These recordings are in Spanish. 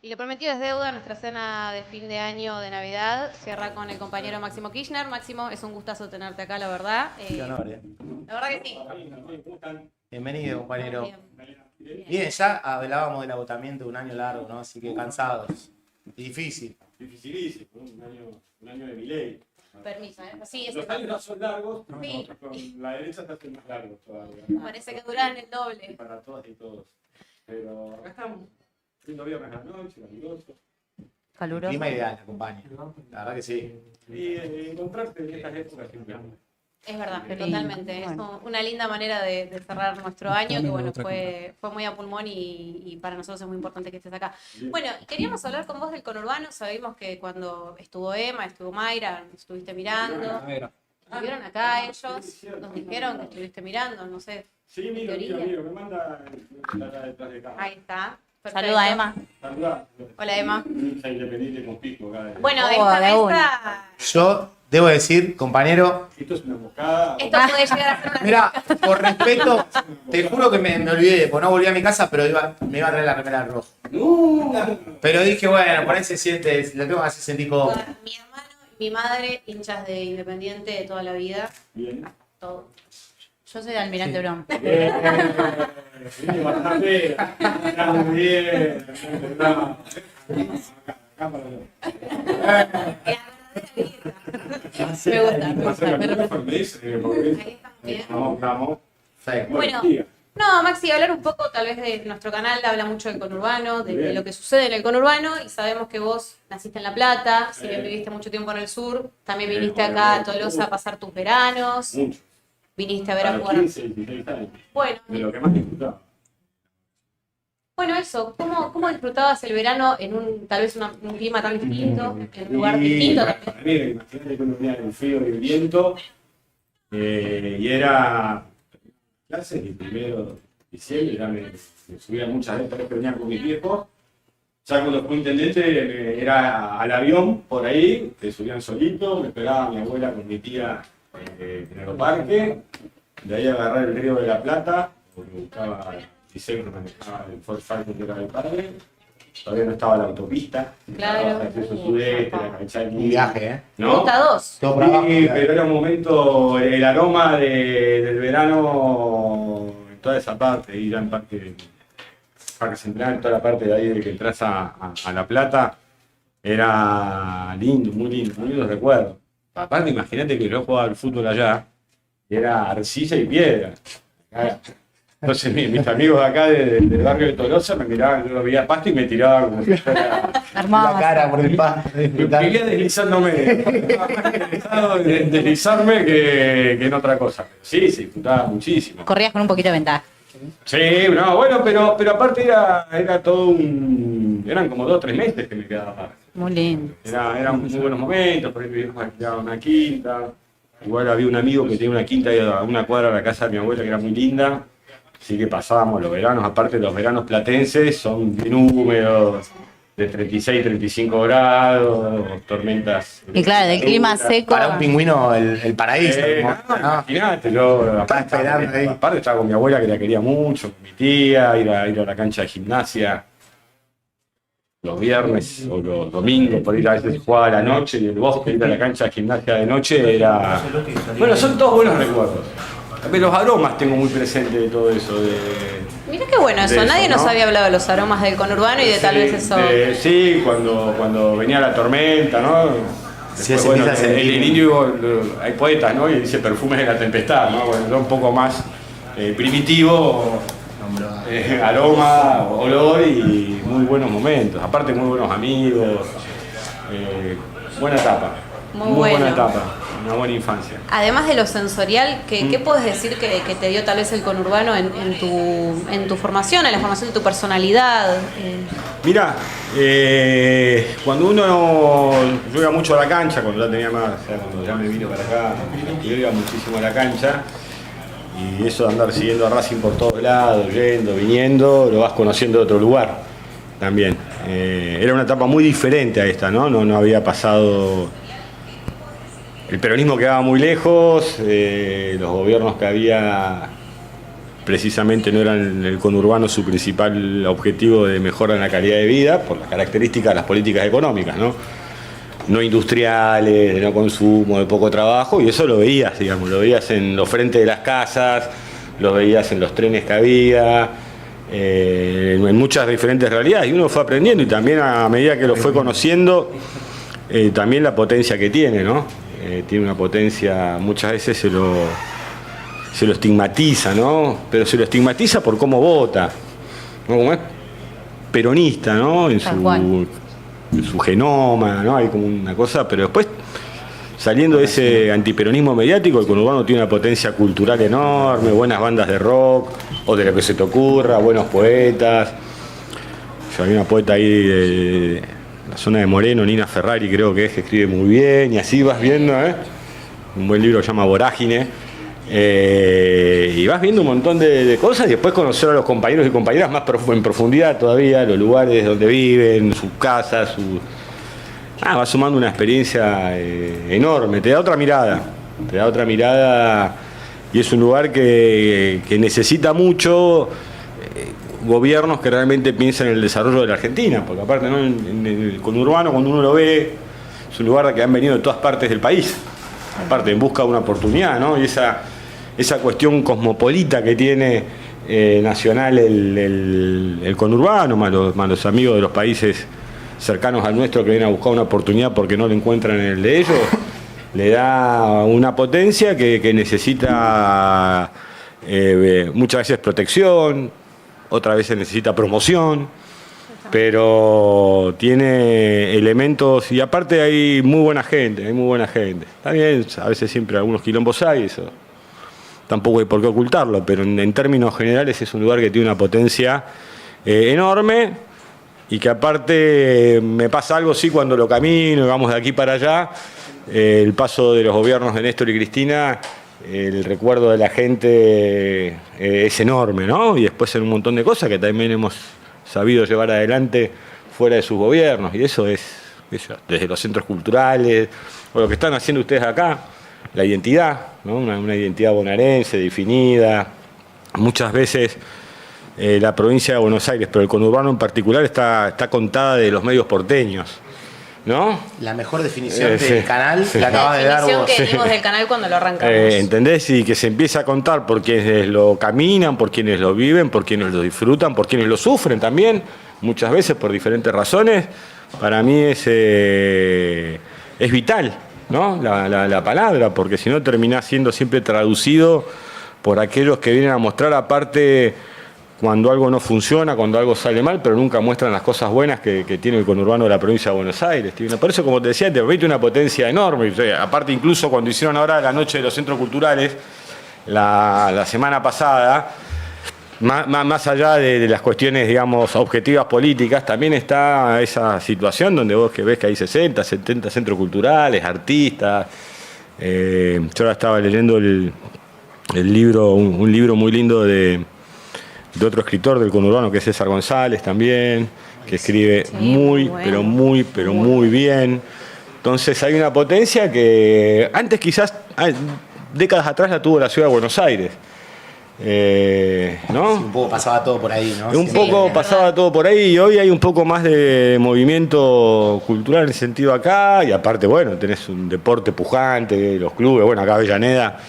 Y lo prometido es deuda, nuestra cena de fin de año de Navidad cierra con el compañero Máximo Kirchner. Máximo, es un gustazo tenerte acá, la verdad. Qué honor, La verdad que sí. Bienvenido, compañero. Bien. Bien, ya hablábamos del agotamiento de un año largo, ¿no? Así que cansados. Y difícil. Dificilísimo, ¿no? Un año de Milei. Permiso, ¿eh? Sí, Los años no son largos, Sí. con la derecha se hacen más largos todavía. Parece que duran el doble. Para todas y todos. Pero acá estamos, lindo viernes a la noche, caluroso. El clima ideal acompaña. La verdad que sí. Y encontrarte en estas épocas siempre. Es verdad, Sí. totalmente. Es una linda manera de cerrar nuestro año, que bueno, fue muy a pulmón y para nosotros es muy importante que estés acá. Bueno, queríamos hablar con vos del conurbano. Sabemos que cuando estuvo Emma, estuvo Mayra, estuviste mirando. Estuvieron acá ellos, nos dijeron que estuviste mirando, no sé. Sí, miro, teoría. me manda la detrás de cámara. Ahí está. Perfecto. Saluda, Emma. Saludá. Hola, Emma. Hincha independiente con pico acá. Bueno, Oh, esta de mesa, Yo debo decir, compañero, Esto es una moscada. esto puede llegar a ser una... mira, por respeto, te juro que me olvidé, porque no volví a mi casa, pero me iba a traer la remera roja. ¡No! Pero dije, bueno, por ahí se siente, la tengo que hacer sentir como... Mi hermano y mi madre, hinchas de Independiente de toda la vida, Bien. todo. Yo soy de Almirante Brown. Bien, bastante. Bien. Me gusta, pero Me dice, porque ahí estamos bien. vamos. Perfecto. Bueno, diga. no, Maxi, hablar un poco tal vez de nuestro canal, habla mucho del conurbano, de lo que sucede en el conurbano, y sabemos que vos naciste en La Plata, si bien viviste mucho tiempo en el sur, también viniste acá a Tolosa a pasar tus veranos, Mucho. viniste a ver a Para jugar. 15, 16 años. Bueno, De lo que más disfrutaba. bueno, eso, ¿cómo disfrutabas el verano en tal vez un clima tan distinto, en un lugar distinto también? Para mí, imagínate que uno venía en frío y el viento, y era clases, y primero de diciembre, ya me subía muchas veces que venía con mis viejos. Ya cuando fui intendente, era al avión por ahí, te subían solito, me esperaba mi abuela con mi tía en el aeroparque, de ahí agarrar el río de la Plata, porque me gustaba Liceo, que manejaba el Ford Falcon que era mi padre. Todavía no estaba la autopista, Claro. estaba el acceso sudeste, la Calchaquí. Un viaje, ¿eh? ¿No? Ruta 2. Todo para abajo. Sí, pero era un momento, el aroma del verano en toda esa parte, ir en Parque Central, toda la parte de ahí de que entras a La Plata, era lindo, muy lindo recuerdo. Aparte, imagínate que yo jugaba al fútbol allá, y era arcilla y piedra. Entonces mis amigos de acá del barrio de Tolosa me miraban, yo lo veía pasto y me tiraban como si fuera... La cara por el pasto. Vivía deslizándome, deslizarme que en otra cosa. Sí, se disfrutaba muchísimo. Corrías con un poquito de ventaja. Sí, no, bueno, pero aparte era todo eran como 2 o 3 meses que me quedaba aparte. Muy lindo. Eran muy buenos momentos, por ejemplo, alquilaba una quinta. Igual había un amigo que tenía una quinta a una cuadra de la casa de mi abuela que era muy linda. Así que pasábamos los veranos, aparte los veranos platenses son bien húmedos, de 36, 35 grados, tormentas. Y claro, del clima seco. Para un pingüino, el paraíso. ¿no? Imagínate, yo Está esperando ahí. aparte estaba con mi abuela que la quería mucho, con mi tía, ir a la cancha de gimnasia los viernes o los domingos, por ir a veces jugar a la noche y el bosque, ir a la cancha de gimnasia de noche era... Bueno, son todos buenos recuerdos. También los aromas tengo muy presente de todo eso. Mirá qué bueno eso, de eso, nadie nos ¿no? había hablado de los aromas del conurbano y de tal vez eso. Sí, cuando venía la tormenta, ¿no? Sí, Después, se bueno, empieza a sentir. el indio, hay poetas, ¿no? Y dice perfumes de la tempestad, ¿no? Bueno, yo un poco más primitivo, aroma, olor y muy buenos momentos. Aparte, muy buenos amigos. Buena etapa. Muy buena bueno. etapa. Una buena infancia. Además de lo sensorial, ¿qué puedes decir que te dio tal vez el conurbano en tu formación, en la formación de tu personalidad? Mirá, cuando yo iba mucho a la cancha, cuando ya tenía más, o sea, cuando ya me vine para acá, yo iba muchísimo a la cancha, y eso de andar siguiendo a Racing por todos lados, yendo, viniendo, lo vas conociendo de otro lugar también. Era una etapa muy diferente a esta, ¿no? No había pasado... El peronismo quedaba muy lejos, los gobiernos que había precisamente no eran el conurbano su principal objetivo de mejora en la calidad de vida, por las características de las políticas económicas, ¿no? No industriales, de no consumo, de poco trabajo, y eso lo veías, digamos, lo veías en los frentes de las casas, lo veías en los trenes que había, en muchas diferentes realidades, y uno fue aprendiendo, y también a medida que lo fue conociendo, también la potencia que tiene, ¿no? Tiene una potencia, muchas veces se lo estigmatiza, ¿no? Pero se lo estigmatiza por cómo vota, ¿no? Como es peronista, ¿no? En su genoma, ¿no? Hay como una cosa, pero después, saliendo de ese antiperonismo mediático, el conurbano tiene una potencia cultural enorme, buenas bandas de rock, o de lo que se te ocurra, buenos poetas. Yo hay una poeta ahí de la zona de Moreno, Nina Ferrari creo que es, que escribe muy bien, y así vas viendo, un buen libro que se llama Vorágine, y vas viendo un montón de cosas, y después conocer a los compañeros y compañeras más en profundidad todavía, los lugares donde viven, sus casas, vas sumando una experiencia enorme, te da otra mirada, y es un lugar que necesita mucho gobiernos que realmente piensen en el desarrollo de la Argentina, porque aparte, ¿no? En el conurbano, cuando uno lo ve, es un lugar que han venido de todas partes del país, aparte en busca de una oportunidad, ¿no? Y esa cuestión cosmopolita que tiene nacional el conurbano, más los amigos de los países cercanos al nuestro que vienen a buscar una oportunidad porque no lo encuentran en el de ellos, le da una potencia que necesita muchas veces protección, otras veces necesita promoción, pero tiene elementos, y aparte hay muy buena gente. También a veces siempre algunos quilombos hay, eso tampoco hay por qué ocultarlo, pero en términos generales es un lugar que tiene una potencia enorme, y que aparte me pasa algo, sí, cuando lo camino y vamos de aquí para allá, el paso de los gobiernos de Néstor y Cristina, el recuerdo de la gente es enorme, ¿no? Y después en un montón de cosas que también hemos sabido llevar adelante fuera de sus gobiernos, y eso es desde los centros culturales, o lo que están haciendo ustedes acá, la identidad, ¿no? Una identidad bonaerense definida. Muchas veces la provincia de Buenos Aires, pero el conurbano en particular, está contada de los medios porteños, ¿no? La mejor definición del canal la acabas de dar vos. La definición que dimos del canal cuando lo arrancamos. ¿Entendés? Y que se empieza a contar por quienes lo caminan, por quienes lo viven, por quienes lo disfrutan, por quienes lo sufren también, muchas veces por diferentes razones. Para mí es vital, ¿no? La palabra, porque si no termina siendo siempre traducido por aquellos que vienen a mostrar aparte cuando algo no funciona, cuando algo sale mal, pero nunca muestran las cosas buenas que tiene el conurbano de la provincia de Buenos Aires. Por eso, como te decía, te permite una potencia enorme. O sea, aparte, incluso cuando hicieron ahora la noche de los centros culturales, la semana pasada, más allá de las cuestiones, digamos, objetivas políticas, también está esa situación donde vos ves que hay 60, 70 centros culturales, artistas. Yo ahora estaba leyendo el libro, un libro muy lindo de otro escritor del conurbano, que es César González también, que escribe muy bien. Entonces hay una potencia que antes quizás, décadas atrás, la tuvo la ciudad de Buenos Aires. ¿No? Sí, un poco pasaba todo por ahí, ¿no? Pasaba todo por ahí, y hoy hay un poco más de movimiento cultural en el sentido acá, y aparte, bueno, tenés un deporte pujante, los clubes, bueno, acá Avellaneda,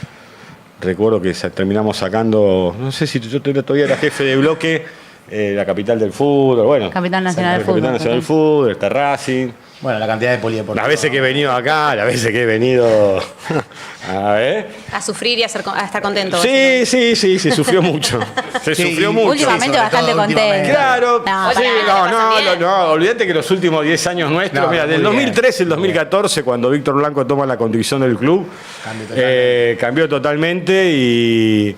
recuerdo que terminamos sacando, no sé si yo todavía era jefe de bloque, la capital del fútbol, bueno. Capital Nacional del Fútbol. Capital Nacional del Fútbol, está Racing. Bueno, la cantidad de polideportivos. Las veces que he venido acá, las veces que he venido a sufrir y a estar contento. Sí, se sufrió mucho. Sufrió mucho. Últimamente bastante contento. Claro. No, no, olvídate que los últimos 10 años nuestros, mira, del 2013 al 2014, cuando Víctor Blanco toma la conducción del club, cambió totalmente y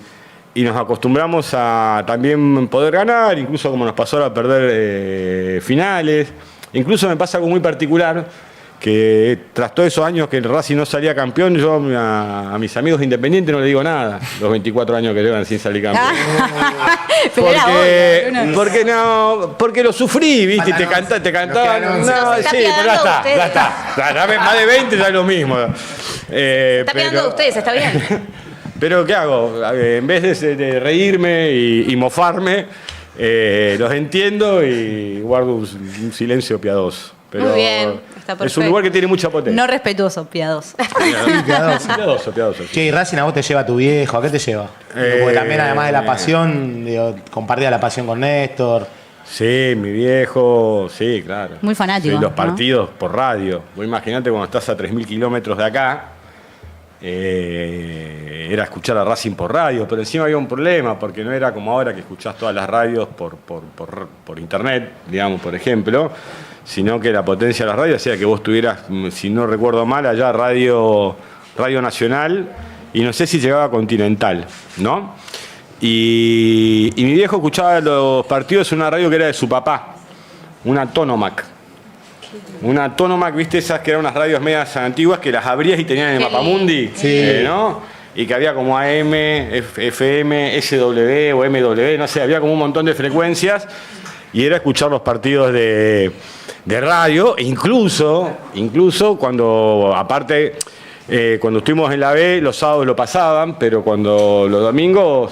nos acostumbramos a también poder ganar, incluso como nos pasó ahora a perder finales. Incluso me pasa algo muy particular, que tras todos esos años que el Racing no salía campeón, yo a mis amigos independientes no les digo nada, los 24 años que llevan sin salir campeón. Porque lo sufrí, ¿viste? Y te cantaban. No, sí, pero ya está. Más de 20 ya es lo mismo. Está pegando de ustedes, está bien. Pero ¿qué hago? En vez de reírme y mofarme, los entiendo y guardo un silencio piadoso. Pero Muy bien, está es un perfecto. lugar que tiene mucha potencia. No respetuoso, piadoso. Piadoso. Piadoso. Sí. Che, y Racing a vos te lleva tu viejo, ¿a qué te lleva? Porque también además de la pasión, digo, compartía la pasión con Néstor. Sí, mi viejo, sí, claro. Muy fanático, Sí, los ¿no? partidos por radio. Vos imaginate cuando estás a 3.000 kilómetros de acá, era escuchar a Racing por radio, pero encima había un problema, porque no era como ahora que escuchás todas las radios por internet, digamos, por ejemplo, sino que la potencia de las radios hacía que vos tuvieras, si no recuerdo mal, allá Radio Nacional, y no sé si llegaba a Continental, ¿no? Y mi viejo escuchaba los partidos en una radio que era de su papá, una Tonomac. Una Tonomac, ¿viste? Esas que eran unas radios medias antiguas que las abrías y tenían el Qué Mapamundi, ¿no? Y que había como AM, FM, SW o MW, no sé, había como un montón de frecuencias y era escuchar los partidos de radio, e incluso cuando, aparte, cuando estuvimos en la B, los sábados lo pasaban, pero cuando los domingos,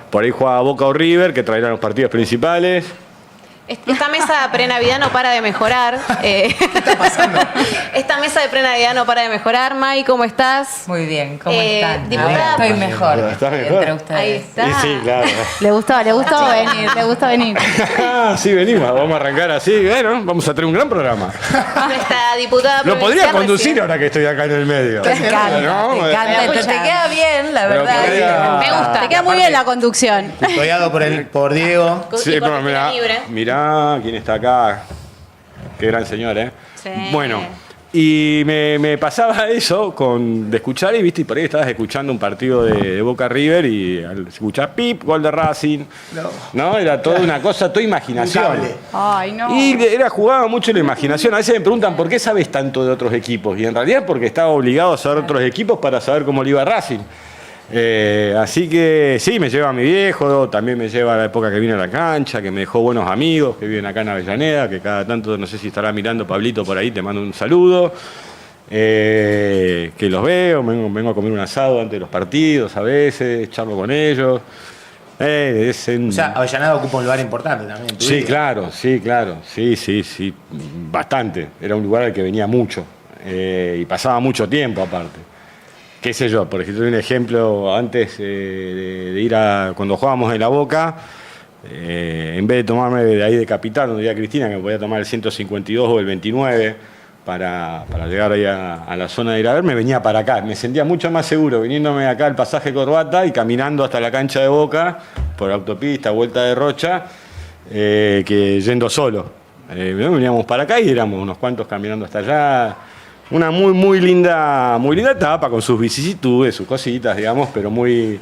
por ahí jugaba Boca o River, que traían los partidos principales. Esta mesa de pre-Navidad no para de mejorar. ¿Qué está pasando? Esta mesa de pre-Navidad no para de mejorar. Mai, ¿cómo estás? Muy bien, ¿cómo están? diputada- Ahora estoy mejor. ¿Estás mejor? Entre ustedes. Ahí está. Y sí, claro. Le gustó venir. Sí, venimos, vamos a arrancar así. Bueno, vamos a tener un gran programa. Nuestra diputada Lo podría provincial conducir recién. ahora que estoy acá en el medio. Te encanta, ¿No? te encanta. Te queda bien, la Pero verdad. podría- Me gusta. Te queda muy bien la conducción. Custodiado por Diego. Sí, Y por pero Cristina Libre. mirá quién está acá. Qué gran señor, ¿eh? Sí. Bueno, y me pasaba eso de escuchar y viste, y por ahí estabas escuchando un partido de Boca River y al escuchar pip, gol de Racing. No, era toda una cosa, toda imaginación. Cable. Ay, no. Y jugaba mucho la imaginación. A veces me preguntan por qué sabes tanto de otros equipos. Y en realidad porque estaba obligado a saber otros equipos para saber cómo le iba a Racing. Así que sí, me lleva a mi viejo, también me lleva a la época que vine a la cancha, que me dejó buenos amigos que viven acá en Avellaneda, que cada tanto, no sé si estará mirando Pablito por ahí, te mando un saludo. Que los veo, vengo a comer un asado antes de los partidos a veces, charlo con ellos. O sea, Avellaneda ocupa un lugar importante también. en tu Sí, vida. claro. Sí. Bastante. Era un lugar al que venía mucho. Y pasaba mucho tiempo aparte. Qué sé yo, por ejemplo, un ejemplo, antes de ir cuando jugábamos en La Boca, en vez de tomarme de ahí de capitán, donde iba Cristina, que me podía tomar el 152 o el 29 para llegar ahí a la zona de ir a ver, me venía para acá. Me sentía mucho más seguro viniéndome acá al pasaje Corbata y caminando hasta la cancha de Boca, por autopista, vuelta de Rocha, que yendo solo. Veníamos para acá y éramos unos cuantos caminando hasta allá. Una muy linda etapa, con sus vicisitudes, sus cositas, digamos, pero muy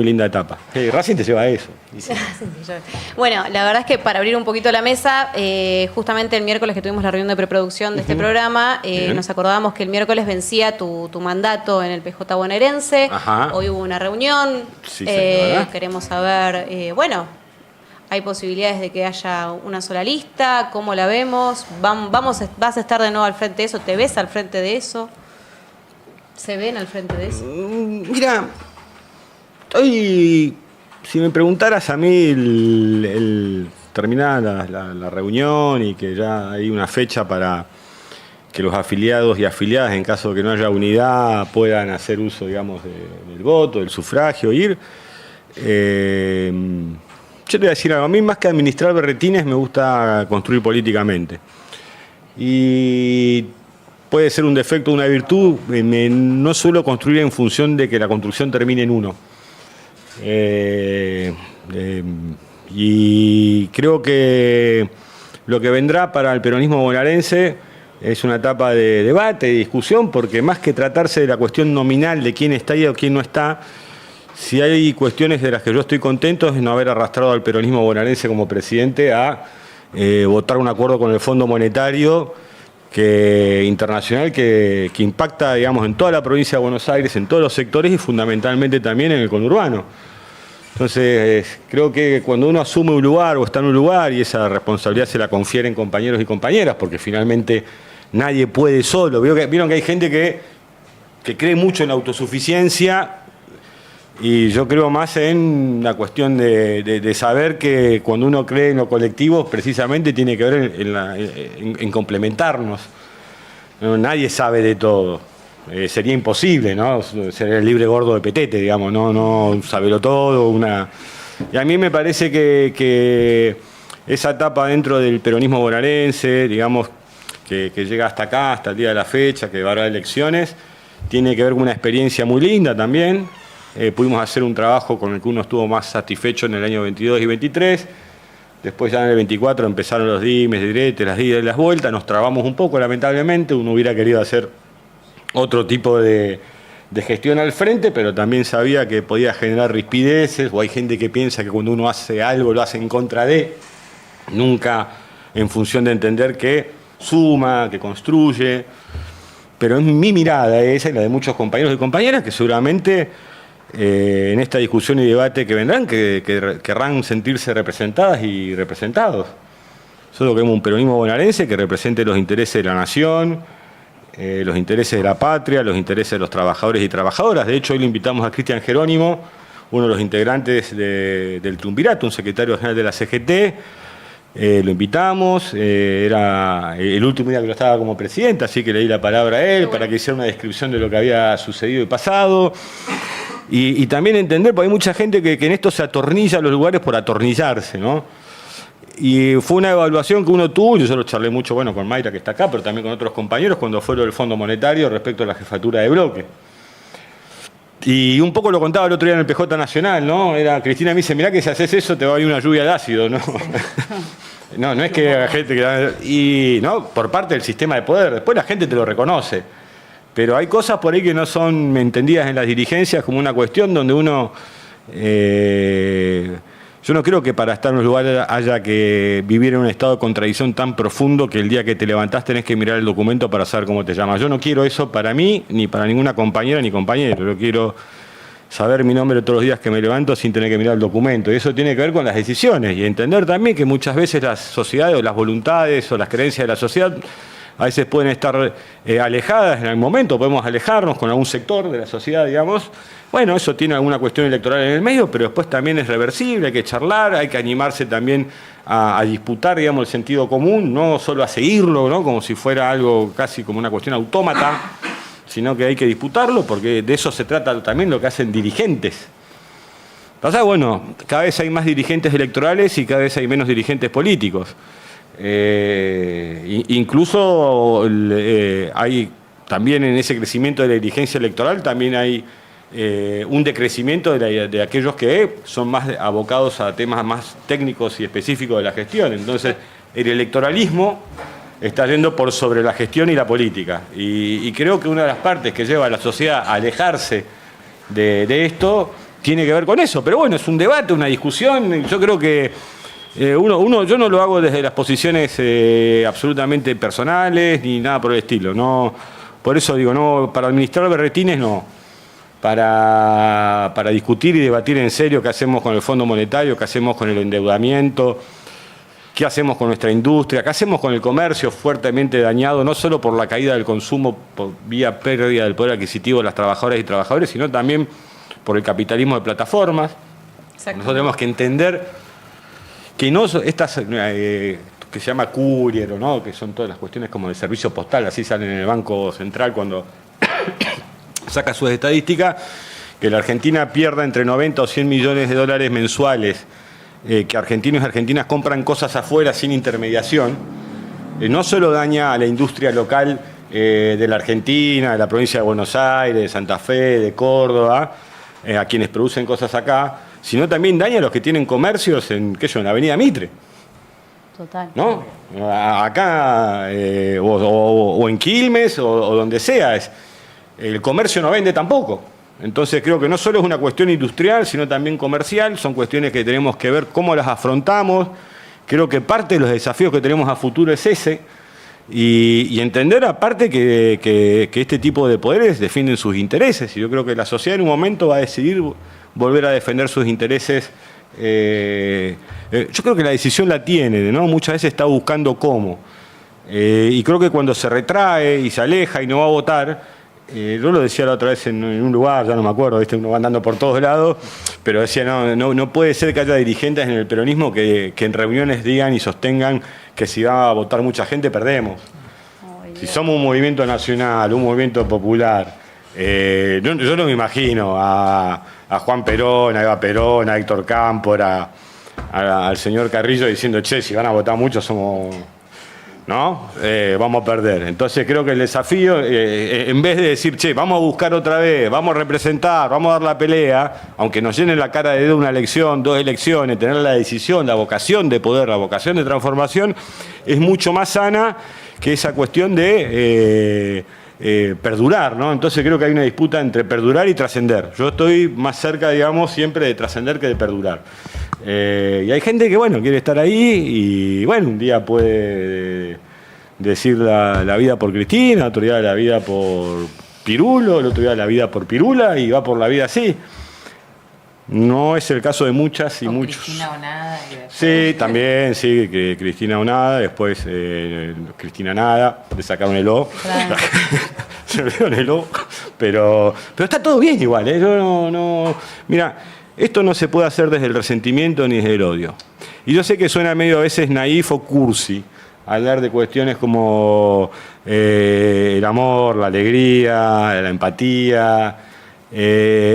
linda etapa. Racing te lleva a eso. Bueno, la verdad es que para abrir un poquito la mesa, justamente el miércoles que tuvimos la reunión de preproducción de este programa, nos acordábamos que el miércoles vencía tu mandato en el PJ bonaerense. Ajá. Hoy hubo una reunión. Sí, señora. Queremos saber, ¿hay posibilidades de que haya una sola lista? ¿Cómo la vemos? ¿Vas a estar de nuevo al frente de eso? ¿Te ves al frente de eso? ¿Se ven al frente de eso? Mira, si me preguntaras a mí terminada la reunión y que ya hay una fecha para que los afiliados y afiliadas, en caso de que no haya unidad, puedan hacer uso, digamos, del voto, del sufragio, ir. Yo te voy a decir algo, a mí más que administrar berretines me gusta construir políticamente. Y puede ser un defecto o una virtud, no suelo construir en función de que la construcción termine en uno. Y creo que lo que vendrá para el peronismo bonaerense es una etapa de debate, de discusión, porque más que tratarse de la cuestión nominal de quién está ahí o quién no está, si hay cuestiones de las que yo estoy contento es no haber arrastrado al peronismo bonaerense como presidente a votar un acuerdo con el Fondo Monetario internacional que impacta, digamos, en toda la provincia de Buenos Aires, en todos los sectores y fundamentalmente también en el conurbano. Entonces, creo que cuando uno asume un lugar o está en un lugar y esa responsabilidad se la confieren compañeros y compañeras, porque finalmente nadie puede solo. Vieron que hay gente que que cree mucho en la autosuficiencia, y yo creo más en la cuestión de saber que cuando uno cree en lo colectivo, precisamente tiene que ver en complementarnos. No, nadie sabe de todo. Sería imposible, ¿no? Sería el libre gordo de petete, digamos, no saberlo todo. Y a mí me parece que esa etapa dentro del peronismo bonaerense, digamos, que llega hasta acá, hasta el día de la fecha, que va a haber elecciones, tiene que ver con una experiencia muy linda también. Pudimos hacer un trabajo con el que uno estuvo más satisfecho en el año 22 y 23. Después ya en el 24 empezaron los dimes, diretes, las idas y las vueltas. Nos trabamos un poco, lamentablemente. Uno hubiera querido hacer otro tipo de gestión al frente, pero también sabía que podía generar rispideces, o hay gente que piensa que cuando uno hace algo lo hace en contra de, nunca en función de entender que suma, que construye. Pero es mi mirada esa y la de muchos compañeros y compañeras que seguramente en esta discusión y debate que vendrán que querrán sentirse representadas y representados. Solo queremos un peronismo bonaerense que represente los intereses de la nación, los intereses de la patria, los intereses de los trabajadores y trabajadoras. De hecho, hoy le invitamos a Cristian Jerónimo, uno de los integrantes del Triunvirato, un secretario general de la CGT. Lo invitamos, era el último día que lo estaba como presidente, así que le di la palabra a él para que hiciera una descripción de lo que había sucedido y pasado. Y también entender, porque hay mucha gente que en esto se atornilla a los lugares por atornillarse, ¿no? Y fue una evaluación que uno tuvo, y yo lo charlé mucho, bueno, con Mayra que está acá, pero también con otros compañeros, cuando fue lo del Fondo Monetario respecto a la jefatura de bloque. Y un poco lo contaba el otro día en el PJ Nacional, ¿no? Cristina me dice, mirá que si haces eso te va a venir una lluvia de ácido, ¿no? No es que la gente y no, por parte del sistema de poder, después la gente te lo reconoce. Pero hay cosas por ahí que no son entendidas en las dirigencias como una cuestión donde uno... yo no creo que para estar en un lugar haya que vivir en un estado de contradicción tan profundo que el día que te levantás tenés que mirar el documento para saber cómo te llamas. Yo no quiero eso para mí, ni para ninguna compañera ni compañero. Yo quiero saber mi nombre todos los días que me levanto sin tener que mirar el documento. Y eso tiene que ver con las decisiones y entender también que muchas veces las sociedades o las voluntades o las creencias de la sociedad a veces pueden estar alejadas en algún momento, podemos alejarnos con algún sector de la sociedad, digamos. Bueno, eso tiene alguna cuestión electoral en el medio, pero después también es reversible, hay que charlar, hay que animarse también a disputar, digamos, el sentido común, no solo a seguirlo, ¿no? Como si fuera algo casi como una cuestión autómata, sino que hay que disputarlo, porque de eso se trata también lo que hacen dirigentes. Pasa, bueno, cada vez hay más dirigentes electorales y cada vez hay menos dirigentes políticos. Incluso hay también en ese crecimiento de la dirigencia electoral, también hay un decrecimiento de aquellos que son más abocados a temas más técnicos y específicos de la gestión. Entonces, el electoralismo está yendo por sobre la gestión y la política. Y creo que una de las partes que lleva a la sociedad a alejarse de esto tiene que ver con eso. Pero bueno, es un debate, una discusión. Yo creo que yo no lo hago desde las posiciones absolutamente personales ni nada por el estilo. No, por eso digo, no, para administrar berretines no. Para discutir y debatir en serio qué hacemos con el Fondo Monetario, qué hacemos con el endeudamiento, qué hacemos con nuestra industria, qué hacemos con el comercio fuertemente dañado, no solo por la caída del consumo por vía pérdida del poder adquisitivo de las trabajadoras y trabajadores, sino también por el capitalismo de plataformas. Nosotros tenemos que entender que no estas que se llama courier, ¿no? Que son todas las cuestiones como de servicio postal, así salen en el Banco Central cuando saca sus estadísticas, que la Argentina pierda entre 90 o 100 millones de dólares mensuales, que argentinos y argentinas compran cosas afuera sin intermediación, no solo daña a la industria local de la Argentina, de la provincia de Buenos Aires, de Santa Fe, de Córdoba, a quienes producen cosas acá, sino también daña a los que tienen comercios en la Avenida Mitre. Total. ¿No? Acá, o en Quilmes, o donde sea. El comercio no vende tampoco. Entonces creo que no solo es una cuestión industrial, sino también comercial. Son cuestiones que tenemos que ver cómo las afrontamos. Creo que parte de los desafíos que tenemos a futuro es ese. Y entender aparte que este tipo de poderes defienden sus intereses. Y yo creo que la sociedad en un momento va a decidir volver a defender sus intereses. Yo creo que la decisión la tiene, ¿no? Muchas veces está buscando cómo. Y creo que cuando se retrae y se aleja y no va a votar, yo lo decía la otra vez en un lugar, ya no me acuerdo, ¿viste? Uno va andando por todos lados, pero decía, no puede ser que haya dirigentes en el peronismo que en reuniones digan y sostengan que si va a votar mucha gente, perdemos. Si somos un movimiento nacional, un movimiento popular, yo no me imagino a Juan Perón, a Eva Perón, a Héctor Cámpora, al señor Carrillo diciendo, che, si van a votar mucho somos... ¿no? Vamos a perder. Entonces creo que el desafío, en vez de decir, che, vamos a buscar otra vez, vamos a representar, vamos a dar la pelea, aunque nos llenen la cara de dedo una elección, 2 elecciones, tener la decisión, la vocación de poder, la vocación de transformación, es mucho más sana que esa cuestión de perdurar, ¿no? Entonces creo que hay una disputa entre perdurar y trascender. Yo estoy más cerca, digamos, siempre de trascender que de perdurar. Y hay gente que, bueno, quiere estar ahí y, bueno, un día puede decir la vida por Cristina, otro día la vida por Pirulo, el otro día la vida por Pirula y va por la vida así. No es el caso de muchas y Con muchos. Cristina Onada. Sí, también, sí, que Cristina Onada, después Cristina Nada, le sacaron el O. Claro. Se olvidaron el O. Pero está todo bien igual, ¿eh? Yo no. Mira, esto no se puede hacer desde el resentimiento ni desde el odio. Y yo sé que suena medio a veces naif o cursi hablar de cuestiones como el amor, la alegría, la empatía.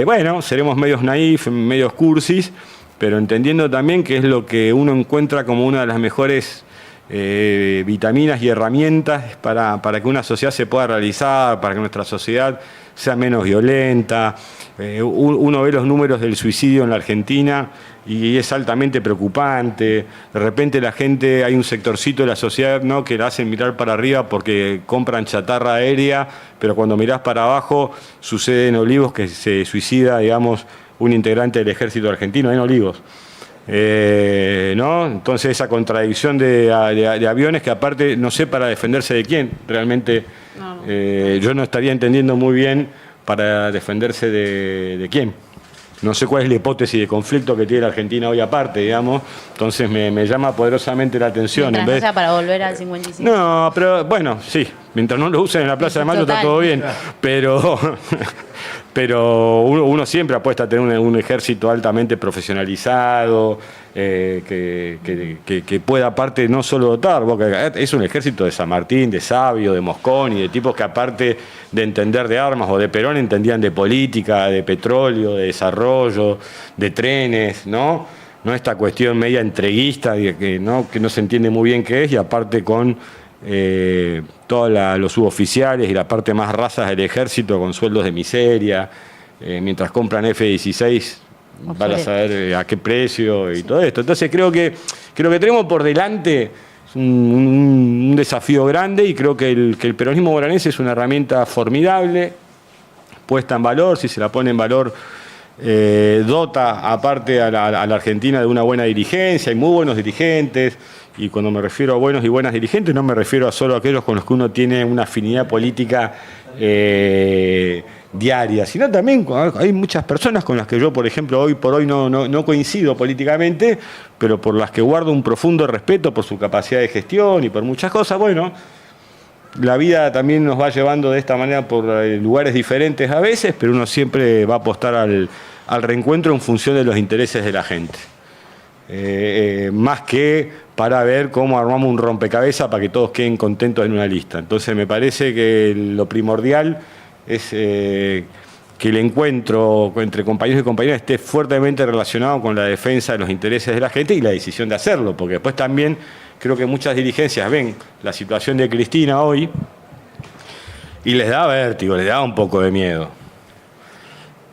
Bueno, seremos medios naif, medios cursis, pero entendiendo también que es lo que uno encuentra como una de las mejores vitaminas y herramientas para que una sociedad se pueda realizar, para que nuestra sociedad sea menos violenta. Uno ve los números del suicidio en la Argentina y es altamente preocupante. De repente la gente, hay un sectorcito de la sociedad, ¿no?, que la hacen mirar para arriba porque compran chatarra aérea, pero cuando mirás para abajo sucede en Olivos que se suicida, digamos, un integrante del ejército argentino en Olivos. ¿No? Entonces esa contradicción de aviones que aparte no sé para defenderse de quién, realmente yo no estaría entendiendo muy bien para defenderse de quién. No sé cuál es la hipótesis de conflicto que tiene la Argentina hoy aparte, digamos. Entonces me llama poderosamente la atención. Mientras no sea para volver al 55. No, pero bueno, sí. Mientras no lo usen en la Plaza de Mayo está todo bien. Pero uno siempre apuesta a tener un ejército altamente profesionalizado, que pueda aparte no solo dotar, porque es un ejército de San Martín, de Sabio, de Mosconi, de tipos que aparte de entender de armas o de Perón entendían de política, de petróleo, de desarrollo, de trenes, ¿no? No esta cuestión media entreguista que no se entiende muy bien qué es, y aparte con todos los suboficiales y la parte más razas del ejército con sueldos de miseria, mientras compran F-16 van a saber a qué precio y todo esto. Entonces creo que tenemos por delante un desafío grande, y creo que el peronismo bonaerense es una herramienta formidable, puesta en valor, si se la pone en valor. Dota aparte a la Argentina de una buena dirigencia, hay muy buenos dirigentes, y cuando me refiero a buenos y buenas dirigentes no me refiero a solo a aquellos con los que uno tiene una afinidad política diaria, sino también hay muchas personas con las que yo, por ejemplo, hoy por hoy no coincido políticamente, pero por las que guardo un profundo respeto por su capacidad de gestión y por muchas cosas. Bueno, la vida también nos va llevando de esta manera por lugares diferentes a veces, pero uno siempre va a apostar al reencuentro en función de los intereses de la gente. Más que para ver cómo armamos un rompecabezas para que todos queden contentos en una lista. Entonces me parece que lo primordial es que el encuentro entre compañeros y compañeras esté fuertemente relacionado con la defensa de los intereses de la gente y la decisión de hacerlo, porque después también creo que muchas dirigencias ven la situación de Cristina hoy y les da vértigo, les da un poco de miedo,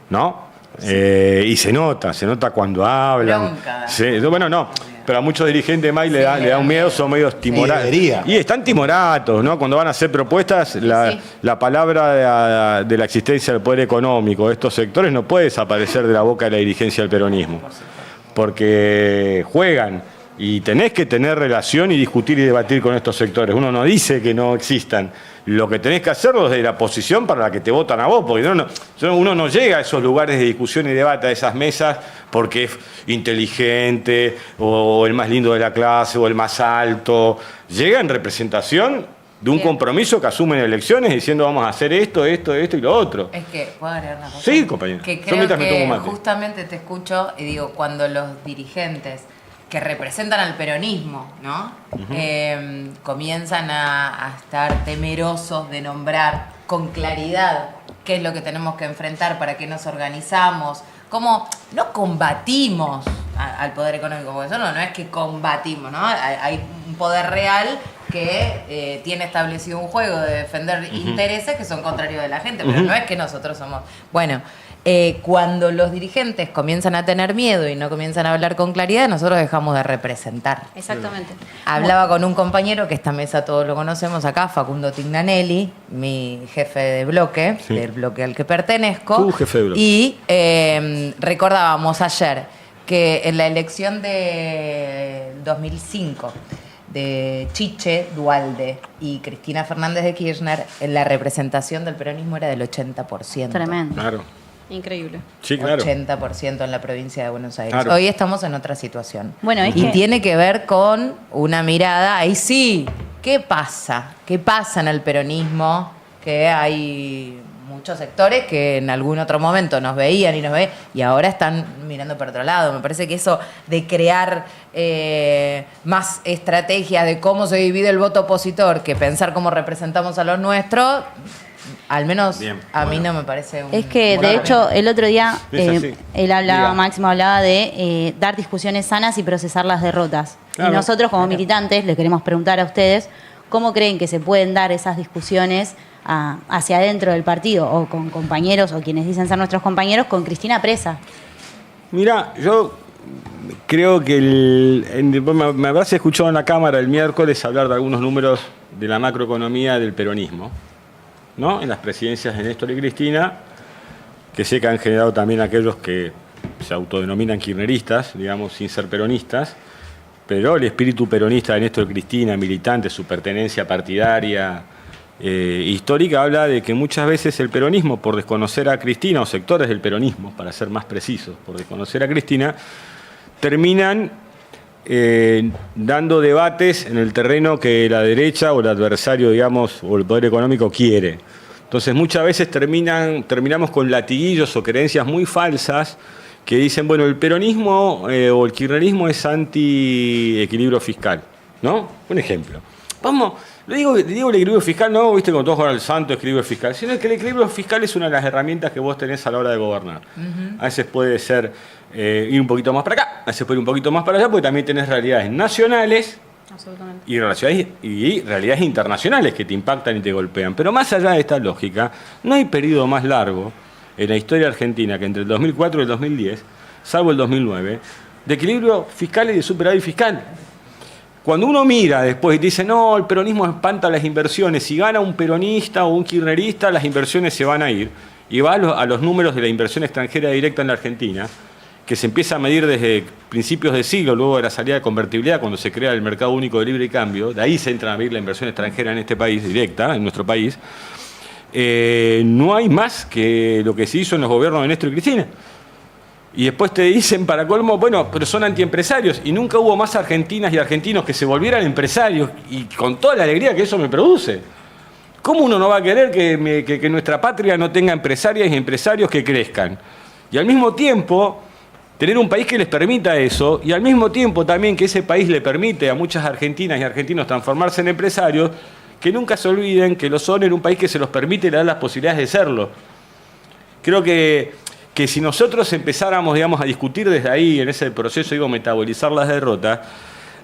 ¿no? Sí. Y se nota cuando hablan. Bueno, no, pero a muchos dirigentes más le da un miedo, son medios timoratos. Y están timoratos, ¿no? Cuando van a hacer propuestas, la palabra de la existencia del poder económico de estos sectores no puede desaparecer de la boca de la dirigencia del peronismo, porque juegan. Y tenés que tener relación y discutir y debatir con estos sectores. Uno no dice que no existan. Lo que tenés que hacerlo es de la posición para la que te votan a vos, porque uno no llega a esos lugares de discusión y debate, a esas mesas, porque es inteligente, o el más lindo de la clase, o el más alto. Llega en representación de un compromiso que asumen en elecciones diciendo vamos a hacer esto, esto, esto y lo otro. Es que, ¿puedo agregar una cosa? Sí, compañero. Que Yo creo mientras me que tomo mate. justamente te escucho y digo, cuando los dirigentes que representan al peronismo, ¿no? Comienzan a estar temerosos de nombrar con claridad qué es lo que tenemos que enfrentar, para qué nos organizamos, cómo no combatimos al poder económico, porque eso no es que combatimos, ¿no? Hay un poder real que tiene establecido un juego de defender intereses que son contrarios de la gente, pero no es que nosotros somos... Bueno, cuando los dirigentes comienzan a tener miedo y no comienzan a hablar con claridad, nosotros dejamos de representar. Exactamente. Hablaba con un compañero, que esta mesa todos lo conocemos acá, Facundo Tignanelli, mi jefe de bloque, Sí. del bloque al que pertenezco. Tu jefe de bloque. Y recordábamos ayer que en la elección de 2005 de Chiche Duhalde y Cristina Fernández de Kirchner, la representación del peronismo era del 80%. Tremendo. Claro. Increíble. Sí, claro. 80% en la provincia de Buenos Aires. Claro. Hoy estamos en otra situación. Bueno, es y que- tiene que ver con una mirada, ahí sí, ¿qué pasa? ¿Qué pasa en el peronismo? Que hay muchos sectores que en algún otro momento nos veían y ahora están mirando por otro lado. Me parece que eso de crear más estrategias de cómo se divide el voto opositor que pensar cómo representamos a los nuestros, al menos Bien, a mí bueno. no me parece un... Es que, Bueno, de hecho, el otro día Es así. él hablaba, Diga. Máximo hablaba de dar discusiones sanas y procesar las derrotas. Claro. Y nosotros, como militantes, les queremos preguntar a ustedes cómo creen que se pueden dar esas discusiones hacia adentro del partido, o con compañeros, o quienes dicen ser nuestros compañeros, con Cristina presa. Mira, yo creo que me habrás escuchado en la Cámara el miércoles hablar de algunos números de la macroeconomía del peronismo, ¿no? En las presidencias de Néstor y Cristina, que sé que han generado también aquellos que se autodenominan kirchneristas, digamos, sin ser peronistas, pero el espíritu peronista de Néstor y Cristina, militante, su pertenencia partidaria, histórica, habla de que muchas veces el peronismo, por desconocer a Cristina, o sectores del peronismo, para ser más precisos, por desconocer a Cristina, terminan dando debates en el terreno que la derecha o el adversario, digamos, o el poder económico quiere. Entonces muchas veces terminamos con latiguillos o creencias muy falsas que dicen, bueno, el peronismo o el kirchnerismo es anti-equilibrio fiscal, ¿no? Un ejemplo. Digo el equilibrio fiscal, no, viste, con todos juegan al santo equilibrio fiscal, sino que el equilibrio fiscal es una de las herramientas que vos tenés a la hora de gobernar. A veces puede ser ir un poquito más para acá, a veces puede ir un poquito más para allá, porque también tenés realidades nacionales Absolutamente. y realidades internacionales que te impactan y te golpean. Pero más allá de esta lógica, no hay periodo más largo en la historia argentina que entre el 2004 y el 2010, salvo el 2009, de equilibrio fiscal y de superávit fiscal. Cuando uno mira después y dice, no, el peronismo espanta las inversiones, si gana un peronista o un kirchnerista, las inversiones se van a ir, y va a los números de la inversión extranjera directa en la Argentina, que se empieza a medir desde principios de siglo, luego de la salida de convertibilidad, cuando se crea el mercado único de libre cambio, de ahí se entra a medir la inversión extranjera en este país, directa, en nuestro país, no hay más que lo que se hizo en los gobiernos de Néstor y Cristina. Y después te dicen, para colmo, bueno, pero son antiempresarios. Y nunca hubo más argentinas y argentinos que se volvieran empresarios, y con toda la alegría que eso me produce. ¿Cómo uno no va a querer que nuestra patria no tenga empresarias y empresarios que crezcan? Y al mismo tiempo, tener un país que les permita eso, y al mismo tiempo también que ese país le permite a muchas argentinas y argentinos transformarse en empresarios, que nunca se olviden que lo son en un país que se los permite y le da las posibilidades de serlo. Creo que si nosotros empezáramos, digamos, a discutir desde ahí, en ese proceso, digo, metabolizar las derrotas,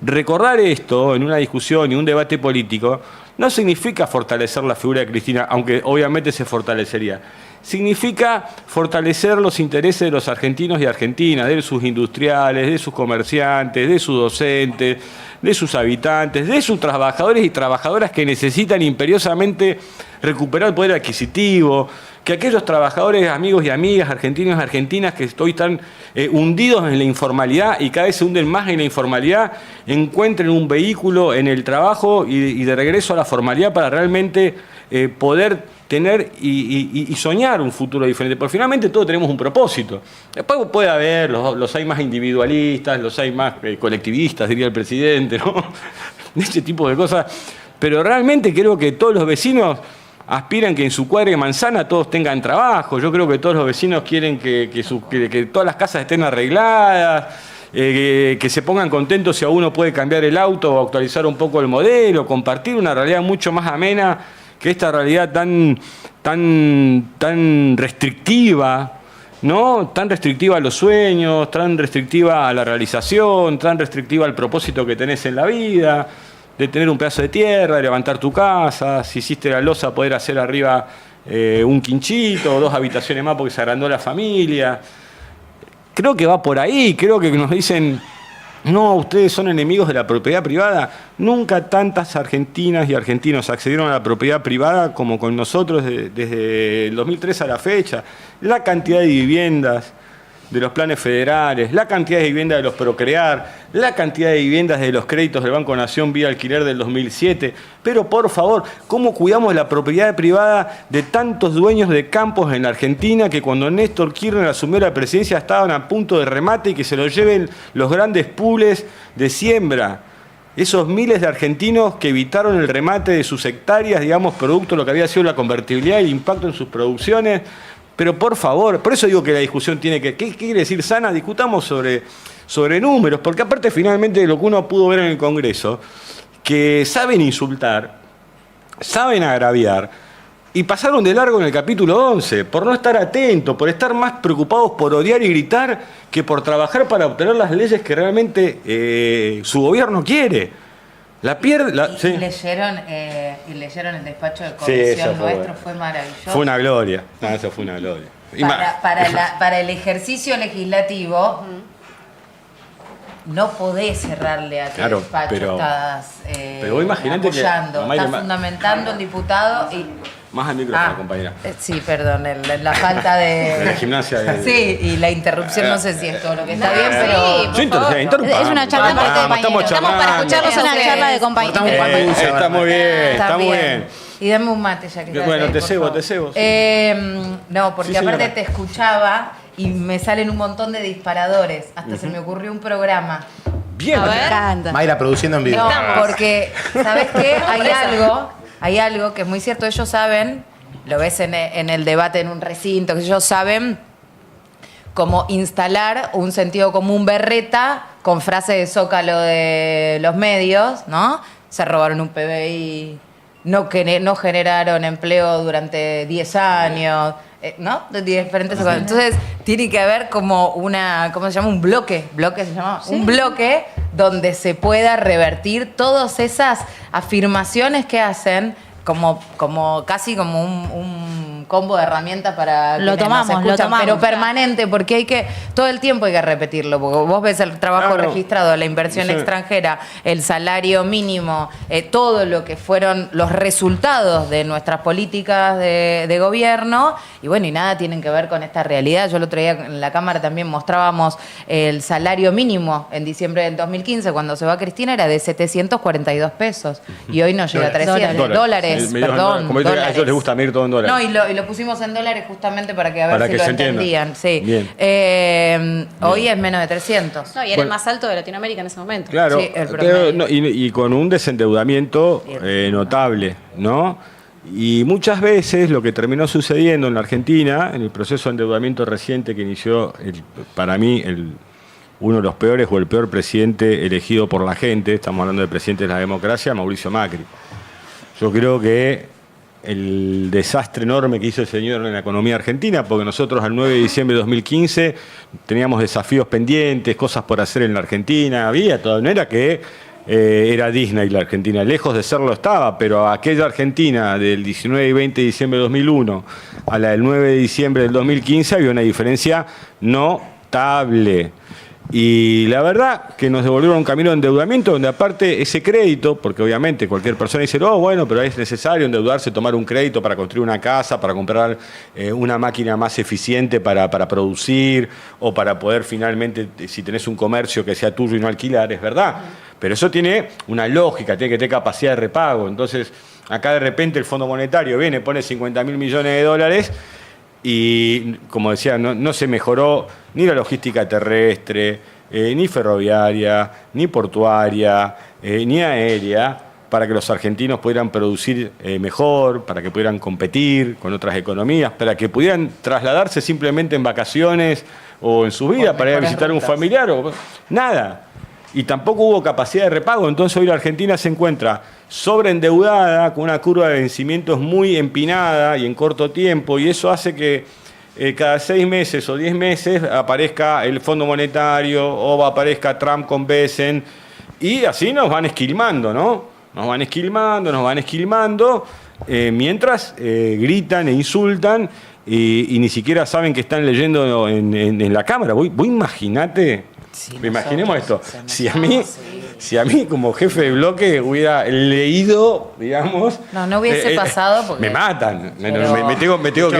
recordar esto en una discusión y un debate político, no significa fortalecer la figura de Cristina, aunque obviamente se fortalecería. Significa fortalecer los intereses de los argentinos y argentinas, de sus industriales, de sus comerciantes, de sus docentes, de sus habitantes, de sus trabajadores y trabajadoras que necesitan imperiosamente recuperar el poder adquisitivo, que aquellos trabajadores, amigos y amigas, argentinos y argentinas que hoy están hundidos en la informalidad y cada vez se hunden más en la informalidad, encuentren un vehículo en el trabajo y de regreso a la formalidad para realmente poder tener y soñar un futuro diferente. Porque finalmente todos tenemos un propósito. Después puede haber, los hay más individualistas, los hay más colectivistas, diría el presidente, ¿no? Ese tipo de cosas. pero realmente creo que todos los vecinos aspiran que en su cuadra de manzana todos tengan trabajo. Yo creo que todos los vecinos quieren que todas las casas estén arregladas, que se pongan contentos si a uno puede cambiar el auto o actualizar un poco el modelo, compartir una realidad mucho más amena que esta realidad tan restrictiva, ¿no? Tan restrictiva a los sueños, tan restrictiva a la realización, tan restrictiva al propósito que tenés en la vida, de tener un pedazo de tierra, de levantar tu casa, si hiciste la losa poder hacer arriba un quinchito o 2 habitaciones más porque se agrandó la familia. Creo que va por ahí, creo que nos dicen, no, ustedes son enemigos de la propiedad privada. Nunca tantas argentinas y argentinos accedieron a la propiedad privada como con nosotros desde el 2003 a la fecha. La cantidad de viviendas de los planes federales, la cantidad de viviendas de los Procrear, la cantidad de viviendas de los créditos del Banco Nación vía alquiler del 2007. Pero por favor, ¿cómo cuidamos la propiedad privada de tantos dueños de campos en la Argentina que cuando Néstor Kirchner asumió la presidencia estaban a punto de remate y que se lo lleven los grandes pools de siembra? Esos miles de argentinos que evitaron el remate de sus hectáreas, digamos, producto de lo que había sido la convertibilidad y el impacto en sus producciones. Pero por favor, por eso digo que la discusión tiene que... ¿Qué quiere decir sana? Discutamos sobre números, porque aparte finalmente de lo que uno pudo ver en el Congreso, que saben insultar, saben agraviar, y pasaron de largo en el capítulo 11, por no estar atentos, por estar más preocupados por odiar y gritar que por trabajar para obtener las leyes que realmente su gobierno quiere. Y leyeron el despacho de comisión nuestro, fue maravilloso. Fue una gloria. No, eso fue una gloria. Para el ejercicio legislativo, no podés cerrarle a tu despacho, estás pero imagínate apoyando, estás fundamentando el diputado y... Más al micrófono, compañera. Sí, perdón, la falta de... la gimnasia. Sí, y la interrupción, no sé si es todo lo que está bien, pero... Sí, es una charla de compañeros. Estamos para escucharlos Es una charla de compañeros. Está muy bien, está muy bien. Y dame un mate ya que estás Bueno, ahí, te por cebo, favor. te cebo. No, porque Sí, aparte señora. te escuchaba y me salen un montón de disparadores. Hasta se me ocurrió un programa. Bien. A ver. Encanta. Mayra produciendo en vivo. No, porque, ¿sabes qué? Hay algo que es muy cierto. Ellos saben, lo ves en el debate en un recinto, que ellos saben cómo instalar un sentido común berreta con frase de zócalo de los medios, ¿no? Se robaron un PBI, no generaron empleo durante 10 años, ¿no? De diferentes cosas. Entonces, tiene que haber como ¿cómo se llama? Un bloque se llama, un bloque donde se pueda revertir todas esas afirmaciones que hacen como casi como un combo de herramientas para Lo quienes nos tomamos, escuchan, pero permanente, porque todo el tiempo hay que repetirlo, porque vos ves el trabajo registrado, la inversión extranjera, el salario mínimo, todo lo que fueron los resultados de nuestras políticas de gobierno, y bueno, y nada tienen que ver con esta realidad. Yo el otro día en la Cámara también mostrábamos el salario mínimo en diciembre del 2015, cuando se va Cristina, era de 742 pesos, y hoy nos llega a 300 dólares. Perdón, como a ellos les gusta medir todo en dólares. No, y lo pusimos en dólares justamente para que a ver Para si que lo se entienda. entendían. Sí. Bien. Hoy es menos de 300. No, y era el más alto de Latinoamérica en ese momento. Claro, Sí, el promedio. y con un desendeudamiento notable, ¿no? Y muchas veces lo que terminó sucediendo en la Argentina, en el proceso de endeudamiento reciente que inició, para mí, uno de los peores o el peor presidente elegido por la gente, estamos hablando del presidente de la democracia, Mauricio Macri. Yo creo que el desastre enorme que hizo el señor en la economía argentina, porque nosotros al 9 de diciembre de 2015 teníamos desafíos pendientes, cosas por hacer en la Argentina, no era que era Disney la Argentina, lejos de serlo estaba, pero aquella Argentina del 19 y 20 de diciembre de 2001 a la del 9 de diciembre del 2015 había una diferencia notable. Y la verdad que nos devolvieron un camino de endeudamiento donde aparte ese crédito, porque obviamente cualquier persona dice, oh, bueno, pero es necesario endeudarse, tomar un crédito para construir una casa, para comprar una máquina más eficiente para producir o para poder finalmente, si tenés un comercio que sea tuyo y no alquilar, es verdad. Pero eso tiene una lógica, tiene que tener capacidad de repago. Entonces, acá de repente el Fondo Monetario viene, pone 50.000 millones de dólares y, como decía, no se mejoró ni la logística terrestre, ni ferroviaria, ni portuaria, ni aérea, para que los argentinos pudieran producir mejor, para que pudieran competir con otras economías, para que pudieran trasladarse simplemente en vacaciones o en su vida para ir a visitar a un familiar. Nada. Y tampoco hubo capacidad de repago. Entonces hoy la Argentina se encuentra sobreendeudada, con una curva de vencimientos muy empinada y en corto tiempo, y eso hace que cada 6 meses o 10 meses aparezca el Fondo Monetario o aparezca Trump con Besen, y así nos van esquilmando, ¿no? Nos van esquilmando, mientras gritan e insultan y ni siquiera saben que están leyendo en la Cámara. Vos imaginate, imaginemos esto, si a mí como jefe de bloque hubiera leído, digamos... No hubiese pasado porque... Me matan, Pero... me tengo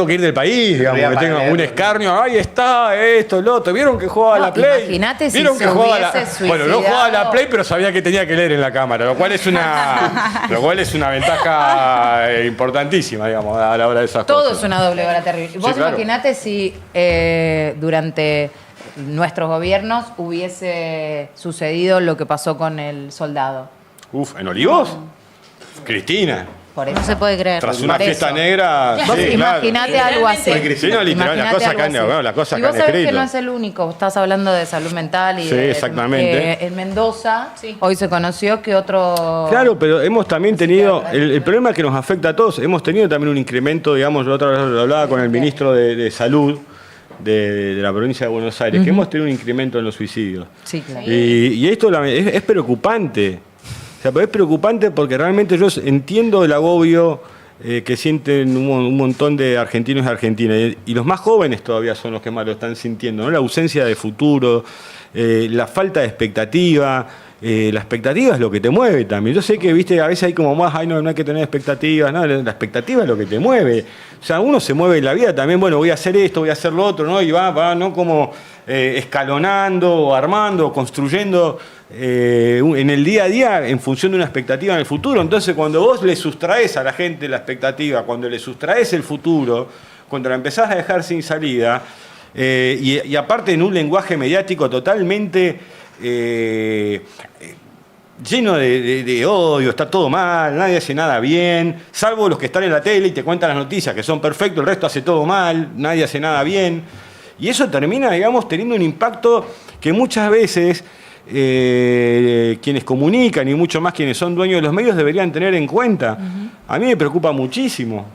que ir del país, digamos, me tengo un escarnio, ahí está, esto, lo otro. ¿Vieron que jugaba a la Play? Imagínate si ¿Vieron se que jugaba hubiese suicidado? Bueno, no jugaba a la Play, pero sabía que tenía que leer en la cámara, lo cual es una ventaja importantísima, digamos, a la hora de esas cosas. Todo es una doble vara terrible. Vos claro. imaginate si durante nuestros gobiernos hubiese sucedido lo que pasó con el soldado. ¿En Olivos? Cristina. Por eso. No se puede creer. Tras una Por fiesta eso. negra. Vos sí, imaginate claro. algo así. Fue Cristina, literal, la cosa acá, bueno, la cosa y acá vos en sabés que escrito. no es el único. Estás hablando de salud mental y Sí, exactamente. En Mendoza hoy se conoció que otro... Claro, pero hemos también tenido, el problema que nos afecta a todos, hemos tenido también un incremento, digamos, yo otra vez lo hablaba con el ministro de Salud de la provincia de Buenos Aires, que hemos tenido un incremento en los suicidios. Sí, claro. Y esto es preocupante. O sea, es preocupante porque realmente yo entiendo el agobio que sienten un montón de argentinos y argentinas. Y los más jóvenes todavía son los que más lo están sintiendo, ¿no? La ausencia de futuro, la falta de expectativa. La expectativa es lo que te mueve también. Yo sé que, viste, a veces hay como más, no hay que tener expectativas. No, la expectativa es lo que te mueve. O sea, uno se mueve en la vida también, bueno, voy a hacer esto, voy a hacer lo otro, ¿no? Y va ¿no? Como escalonando, o armando, o construyendo en el día a día en función de una expectativa en el futuro. Entonces, cuando vos le sustraes a la gente la expectativa, cuando le sustraes el futuro, cuando la empezás a dejar sin salida, y aparte en un lenguaje mediático totalmente lleno de odio, está todo mal, nadie hace nada bien, salvo los que están en la tele y te cuentan las noticias, que son perfectos, el resto hace todo mal, nadie hace nada bien. Y eso termina, digamos, teniendo un impacto que muchas veces quienes comunican y mucho más quienes son dueños de los medios deberían tener en cuenta. A mí me preocupa muchísimo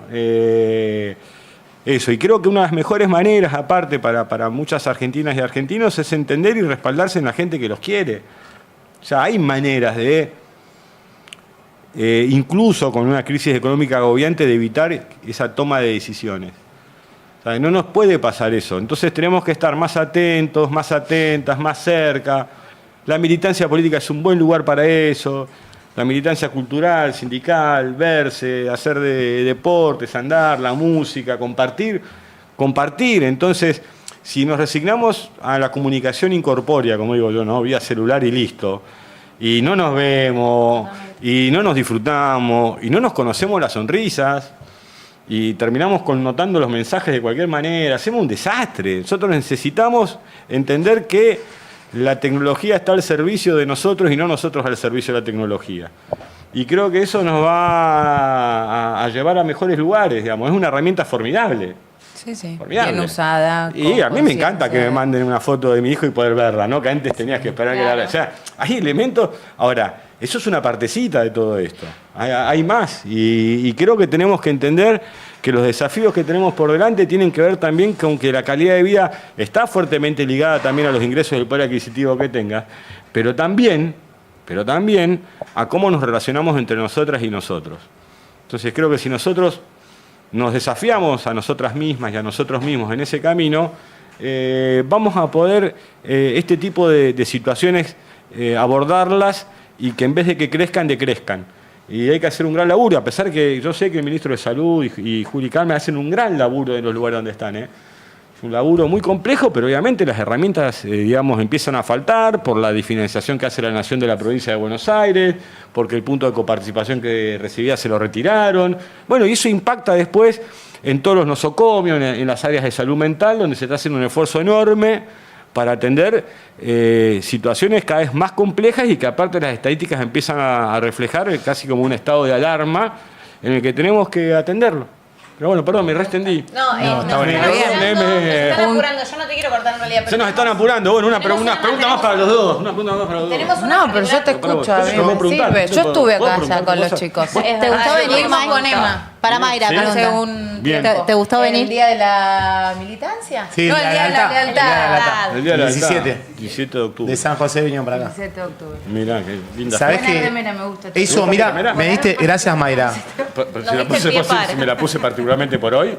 eso, y creo que una de las mejores maneras, aparte, para muchas argentinas y argentinos, es entender y respaldarse en la gente que los quiere. O sea, hay maneras de, incluso con una crisis económica agobiante, de evitar esa toma de decisiones. O sea, no nos puede pasar eso. Entonces tenemos que estar más atentos, más atentas, más cerca. La militancia política es un buen lugar para eso. La militancia cultural, sindical, verse, hacer de deportes, andar, la música, compartir. Entonces, si nos resignamos a la comunicación incorpórea, como digo yo, ¿no? Vía celular y listo, y no nos vemos, y no nos disfrutamos, y no nos conocemos las sonrisas, y terminamos connotando los mensajes de cualquier manera, hacemos un desastre. Nosotros necesitamos entender que la tecnología está al servicio de nosotros y no nosotros al servicio de la tecnología. Y creo que eso nos va a llevar a mejores lugares, digamos. Es una herramienta formidable. Sí, sí. Formidable. Bien usada. Y a mí me encanta que me manden una foto de mi hijo y poder verla, ¿no? Que antes tenías que esperar que la... O sea, hay elementos... Ahora, eso es una partecita de todo esto. Hay más. Y creo que tenemos que entender que los desafíos que tenemos por delante tienen que ver también con que la calidad de vida está fuertemente ligada también a los ingresos y el poder adquisitivo que tengas, pero también a cómo nos relacionamos entre nosotras y nosotros. Entonces creo que si nosotros nos desafiamos a nosotras mismas y a nosotros mismos en ese camino, vamos a poder este tipo de situaciones abordarlas y que en vez de que crezcan, decrezcan. Y hay que hacer un gran laburo, a pesar que yo sé que el ministro de Salud y Juli Carmen hacen un gran laburo en los lugares donde están. Es un laburo muy complejo, pero obviamente las herramientas, digamos, empiezan a faltar por la diferenciación que hace la Nación de la provincia de Buenos Aires, porque el punto de coparticipación que recibía se lo retiraron. Bueno, y eso impacta después en todos los nosocomios, en las áreas de salud mental, donde se está haciendo un esfuerzo enorme para atender situaciones cada vez más complejas y que aparte las estadísticas empiezan a reflejar casi como un estado de alarma en el que tenemos que atenderlo. Pero bueno, perdón, me reestendí. No, está nos bien. están apurando. Yo no te quiero cortar en realidad. Se nos están apurando. Bueno, una pregunta más para los dos. Una pregunta más para los dos. Tenemos una No, pero yo te escucho, a mí Pero me puedo preguntar, sirve. Yo puedo estuve acá preguntar ya con los cosas. chicos. ¿Te gustó venir, Estuvimos Mai? con Emma. Para Mayra, ¿Sí? Hace pregunta. un Bien. tiempo. ¿Te gustó ¿El venir? día de la militancia? Sí, No, el la día de la lealtad. El día de la 17. 17 de octubre. De San José vinieron para acá. 17 de octubre. Mirá, qué linda. ¿Sabés Buena qué? remera, me gusta. Eso, mira, me diste, gracias Mayra. Si me la puse particularmente por hoy.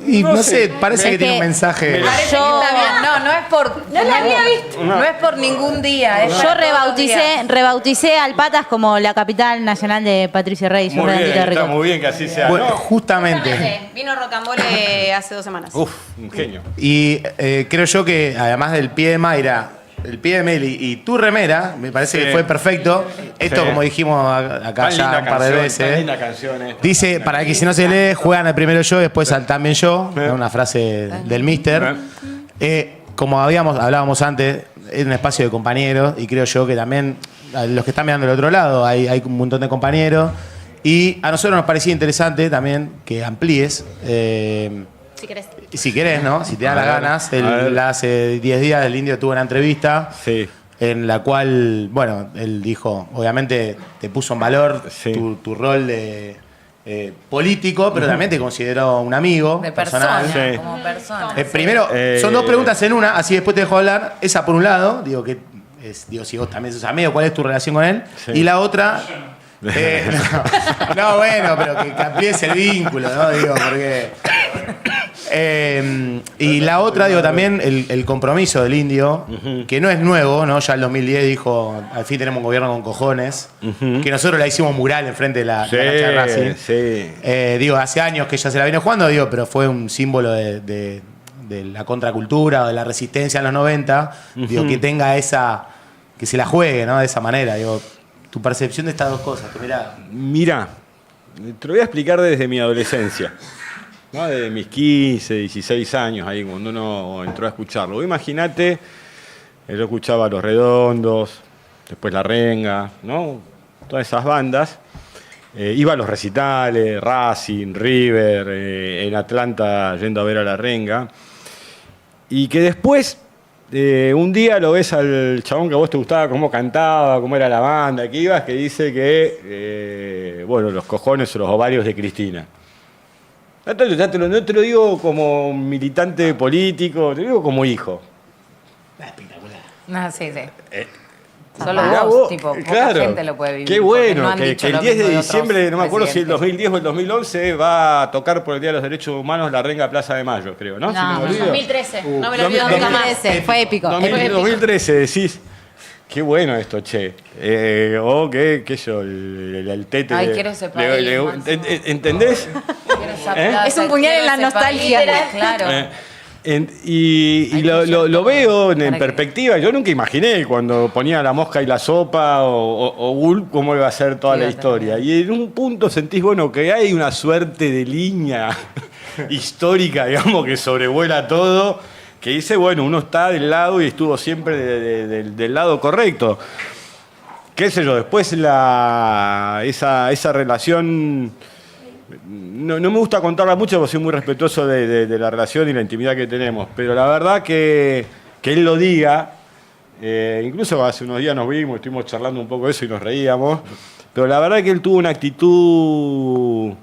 Y no sé, parece que Es tiene un que- mensaje. Parece que está bien. No es por. No la había visto. No es por ningún día. Es Yo para todos los días. rebauticé Alpatas como la capital nacional de Patricio Rey. Muy bien, está muy bien que así sea. Bueno, ¿no? justamente. Vino Rocambole hace 2 semanas. Uf, un genio. Y creo yo que además del pie de Mayra, el pie de Meli y tu remera, me parece Sí. que fue perfecto. Esto, Sí. como dijimos acá Tan ya linda un par de canción, veces. tan linda canción esta. Dice, para que si no se lee, juegan el primero yo, después al también yo. Es una frase del mister. Como hablábamos antes, es un espacio de compañeros y creo yo que también a los que están mirando del otro lado hay un montón de compañeros. Y a nosotros nos parecía interesante también que amplíes. Si querés. Si querés, ¿no? Si te dan A las ver, ganas. a ver. Hace 10 días el Indio tuvo una entrevista Sí. en la cual, bueno, él dijo, obviamente te puso en valor Sí. tu rol de político, pero también te consideró un amigo De personal. persona, Sí. como persona. Primero, son dos preguntas en una, así después te dejo hablar. Esa por un lado, digo, si vos también sos amigo, ¿cuál es tu relación con él? Sí. Y la otra... no, bueno, pero que amplíes el vínculo, ¿no? Digo, porque... y la otra, digo, también el compromiso del Indio, que no es nuevo, ¿no? Ya el 2010 dijo, al fin tenemos un gobierno con cojones, que nosotros la hicimos mural enfrente de la cancha de Racing. Sí. Digo, hace años que ya se la viene jugando, digo, pero fue un símbolo de la contracultura o de la resistencia en los 90, digo, que tenga esa, que se la juegue, ¿no? De esa manera, digo, tu percepción de estas dos cosas, tu mirada. Mira, te lo voy a explicar desde mi adolescencia, ¿no? Desde mis 15, 16 años, ahí cuando uno entró a escucharlo. Imagínate, yo escuchaba Los Redondos, después La Renga, ¿no? Todas esas bandas. Iba a los recitales, Racing, River, en Atlanta yendo a ver a La Renga. Y que después, un día lo ves al chabón que a vos te gustaba, cómo cantaba, cómo era la banda, que ibas, que dice que, bueno, los cojones o los ovarios de Cristina. No te lo digo como militante político, te lo digo como hijo. No, sí. Solo Mirá vos, tipo, poca claro, gente lo puede vivir. Qué porque bueno, no han que dicho el lo 10 de mismo de otros diciembre, no me acuerdo si el presidentes. 2010 o el 2011, va a tocar por el Día de los Derechos Humanos La Renga Plaza de Mayo, creo, ¿no? No, Si no me olvido. 2013. No me lo olvido 2013. nunca más. Fue épico. 2013 decís, qué bueno esto, che. O qué yo, el tete. Ay, quiero ese país, Máximo. ¿Entendés? Quiero esa plaza, Es un puñal en la quiero ese nostalgia. país, Claro. Y Ay, lo veo en para que- perspectiva. Yo nunca imaginé cuando ponía La Mosca y la Sopa o Gulp cómo iba a ser toda la Iba a historia. Y en un punto sentís, bueno, que hay una suerte de línea histórica, digamos, que sobrevuela todo, que dice, bueno, uno está del lado y estuvo siempre del lado correcto. Qué sé yo, después esa relación... No me gusta contarla mucho porque soy muy respetuoso de la relación y la intimidad que tenemos, pero la verdad que él lo diga, incluso hace unos días nos vimos, estuvimos charlando un poco de eso y nos reíamos, pero la verdad que él tuvo una actitud,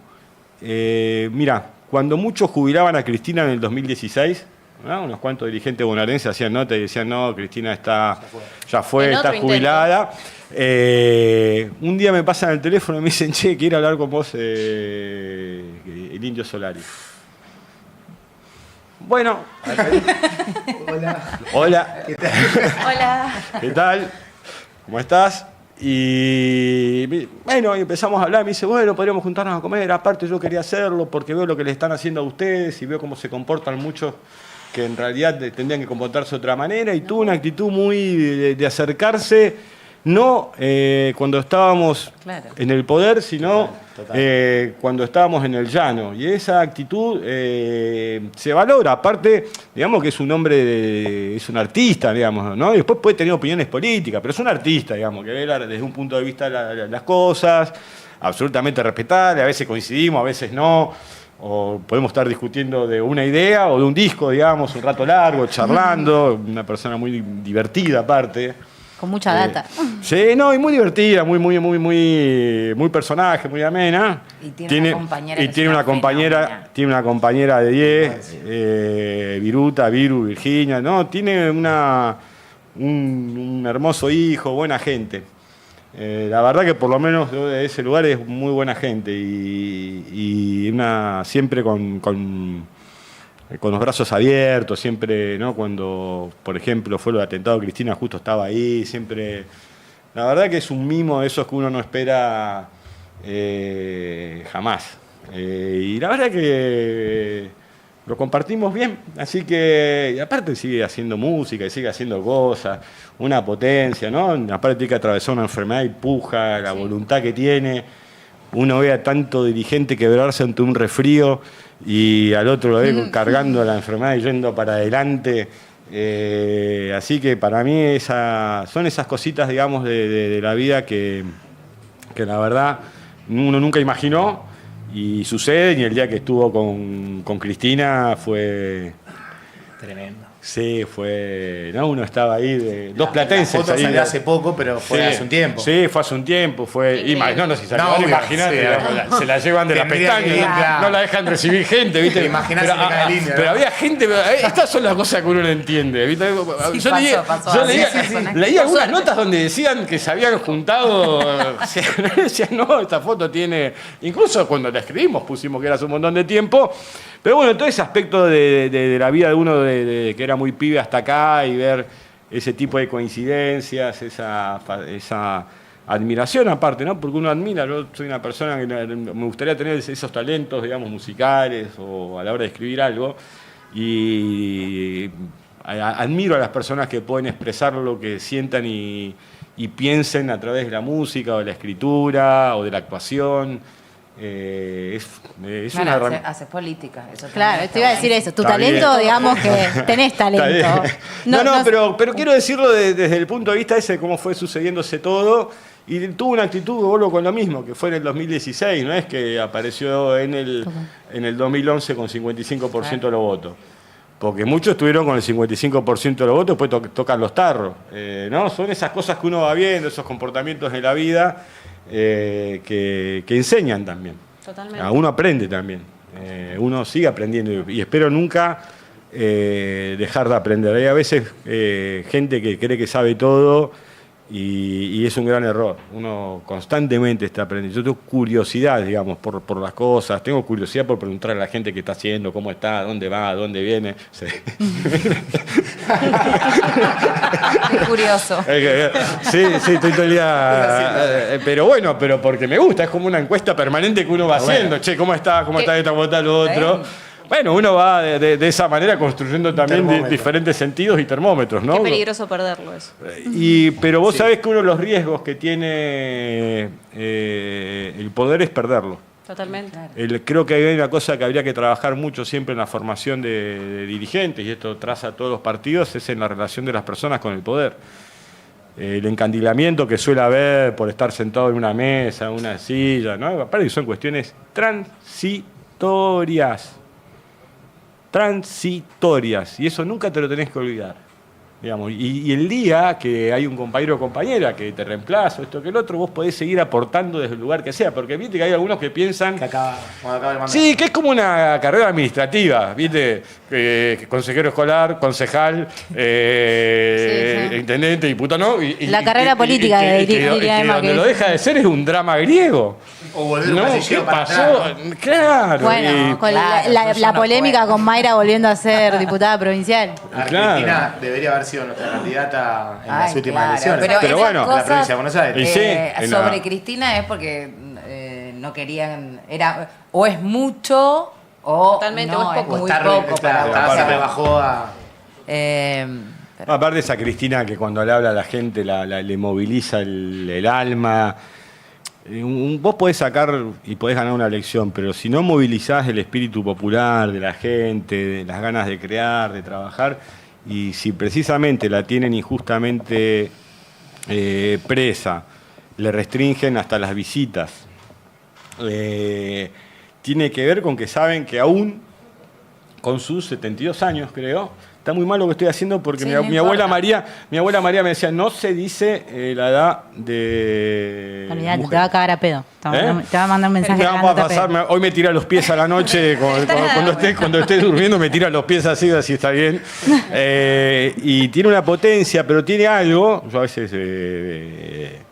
mira, cuando muchos jubilaban a Cristina en el 2016, ¿no? Unos cuantos dirigentes bonaerenses hacían nota y decían, no, Cristina ya fue, En está otro jubilada. Un día me pasan el teléfono y me dicen, che, quiero hablar con vos, el Indio Solari. Bueno. Hola. Hola. ¿Qué tal? ¿Cómo estás? Y bueno, y empezamos a hablar, me dice, bueno, podríamos juntarnos a comer, aparte yo quería hacerlo porque veo lo que le están haciendo a ustedes y veo cómo se comportan muchos que en realidad tendrían que comportarse de otra manera, y tuvo una actitud muy de acercarse no cuando estábamos Claro. en el poder, sino Total. cuando estábamos en el llano. Y esa actitud se valora. Aparte, digamos que es un hombre, es un artista, digamos, ¿no? Y después puede tener opiniones políticas, pero es un artista, digamos, que ve desde un punto de vista las cosas, absolutamente respetable. A veces coincidimos, a veces no. O podemos estar discutiendo de una idea o de un disco, digamos, un rato largo, charlando. Una persona muy divertida, aparte. Con mucha data. Sí, no, y muy divertida, muy personaje, muy amena. Y tiene una compañera y que tiene es una una compañera, fenómena. tiene una compañera de 10, Viru, Virginia, ¿no? Tiene un hermoso hijo, buena gente. La verdad que por lo menos de ese lugar es muy buena gente y siempre con los brazos abiertos, siempre, ¿no? Cuando, por ejemplo, fue lo de atentado, Cristina justo estaba ahí, siempre. La verdad que es un mimo de esos que uno no espera jamás. Y la verdad que lo compartimos bien, así que, y aparte sigue haciendo música y sigue haciendo cosas, una potencia, ¿no? Aparte tiene que atravesar una enfermedad y puja, la voluntad que tiene. Uno ve a tanto dirigente quebrarse ante un resfrío y al otro lo ve cargando la enfermedad y yendo para adelante. Así que para mí son esas cositas, digamos, de la vida que la verdad uno nunca imaginó y suceden. Y el día que estuvo con Cristina fue... Tremendo. Sí, fue... No, uno estaba ahí, dos platenses. La foto ahí, salió hace poco, pero fue hace un tiempo. Sí, fue hace un tiempo. No, si salió, No, obvio, imagínate, sí, se la llevan de la Tendría que pestaña, ir, claro. no la dejan recibir gente, ¿viste? Te imaginás pero, si le cae el indio, pero ¿no? había gente, estas son las cosas que uno no entiende, ¿viste? Sí, Yo pasó. leí Personaje. leí algunas notas donde decían que se habían juntado, decían, no, esta foto tiene, incluso cuando la escribimos pusimos que era hace un montón de tiempo. Pero bueno, todo ese aspecto de la vida de uno, de que era muy pibe hasta acá, y ver ese tipo de coincidencias, esa admiración aparte, ¿no? Porque uno admira, yo soy una persona que me gustaría tener esos talentos, digamos, musicales o a la hora de escribir algo, y admiro a las personas que pueden expresar lo que sientan y piensen a través de la música o de la escritura o de la actuación. Es Bueno, una herramienta. haces política. Eso también Claro, está te iba a bueno. decir eso. Tu Está talento, bien. digamos que tenés talento. Pero quiero decirlo desde el punto de vista ese de cómo fue sucediéndose todo. Y tuvo una actitud, vuelvo con lo mismo, que fue en el 2016, no es que apareció en el 2011 con 55% de los votos. Porque muchos estuvieron con el 55% de los votos, después tocan los tarros. ¿No? Son esas cosas que uno va viendo, esos comportamientos en la vida que enseñan también. Totalmente. Uno aprende también. Uno sigue aprendiendo y espero nunca dejar de aprender. Hay a veces gente que cree que sabe todo y es un gran error. Uno constantemente está aprendiendo. Yo tengo curiosidad, digamos, por las cosas. Tengo curiosidad por preguntar a la gente qué está haciendo, cómo está, dónde va, dónde viene. Sí. Es curioso. Sí, estoy todo el día. Pero bueno, pero porque me gusta, es como una encuesta permanente que uno va haciendo. Che, ¿cómo está? ¿Cómo está esto? ¿Cómo está lo otro? Bueno, uno va de esa manera construyendo también diferentes sentidos y termómetros, ¿no? Qué peligroso perderlo eso. Pero vos sabés que uno de los riesgos que tiene el poder es perderlo. Totalmente. Creo que hay una cosa que habría que trabajar mucho siempre en la formación de dirigentes, y esto traza a todos los partidos, es en la relación de las personas con el poder. El encandilamiento que suele haber por estar sentado en una mesa, en una silla, ¿no? Aparte que son cuestiones transitorias. Y eso nunca te lo tenés que olvidar. Digamos, y el día que hay un compañero o compañera que te reemplaza, esto que el otro, vos podés seguir aportando desde el lugar que sea, porque viste que hay algunos que piensan... Cuando acaba el mandato. Sí, que es como una carrera administrativa, ¿viste? Consejero escolar, concejal, sí. intendente, diputado, ¿no? La carrera política de diría Emma, donde que lo es. deja de ser es un drama griego. O volver un No, ¿qué pasillero para pasó? atrás. Claro. Bueno, con Claro, la yo no polémica puedo. con Mayra volviendo a ser diputada provincial. Argentina debería haber sido nuestra candidata en las Ay, últimas claro, elecciones. Pero esas bueno, la provincia de Buenos Aires. Y sí, sobre Cristina es porque no querían, o es mucho o Totalmente, no, o es poco. muy Está poco para claro, votar. se rebajó a... Pero... Aparte esa Cristina que cuando le habla a la gente le moviliza el alma. Vos podés sacar y podés ganar una elección, pero si no movilizás el espíritu popular de la gente, de las ganas de crear, de trabajar, y si precisamente la tienen injustamente presa, le restringen hasta las visitas, tiene que ver con que saben que aún con sus 72 años, creo, está muy mal lo que estoy haciendo porque Sí, mi abuela María me decía, no se dice la edad de Olvídate, mujer. te va a cagar a pedo. Te va a mandar un mensaje. Me vamos a pasar, hoy me tira los pies a la noche, cuando esté durmiendo me tira los pies así está bien. Y tiene una potencia, pero tiene algo, yo a veces...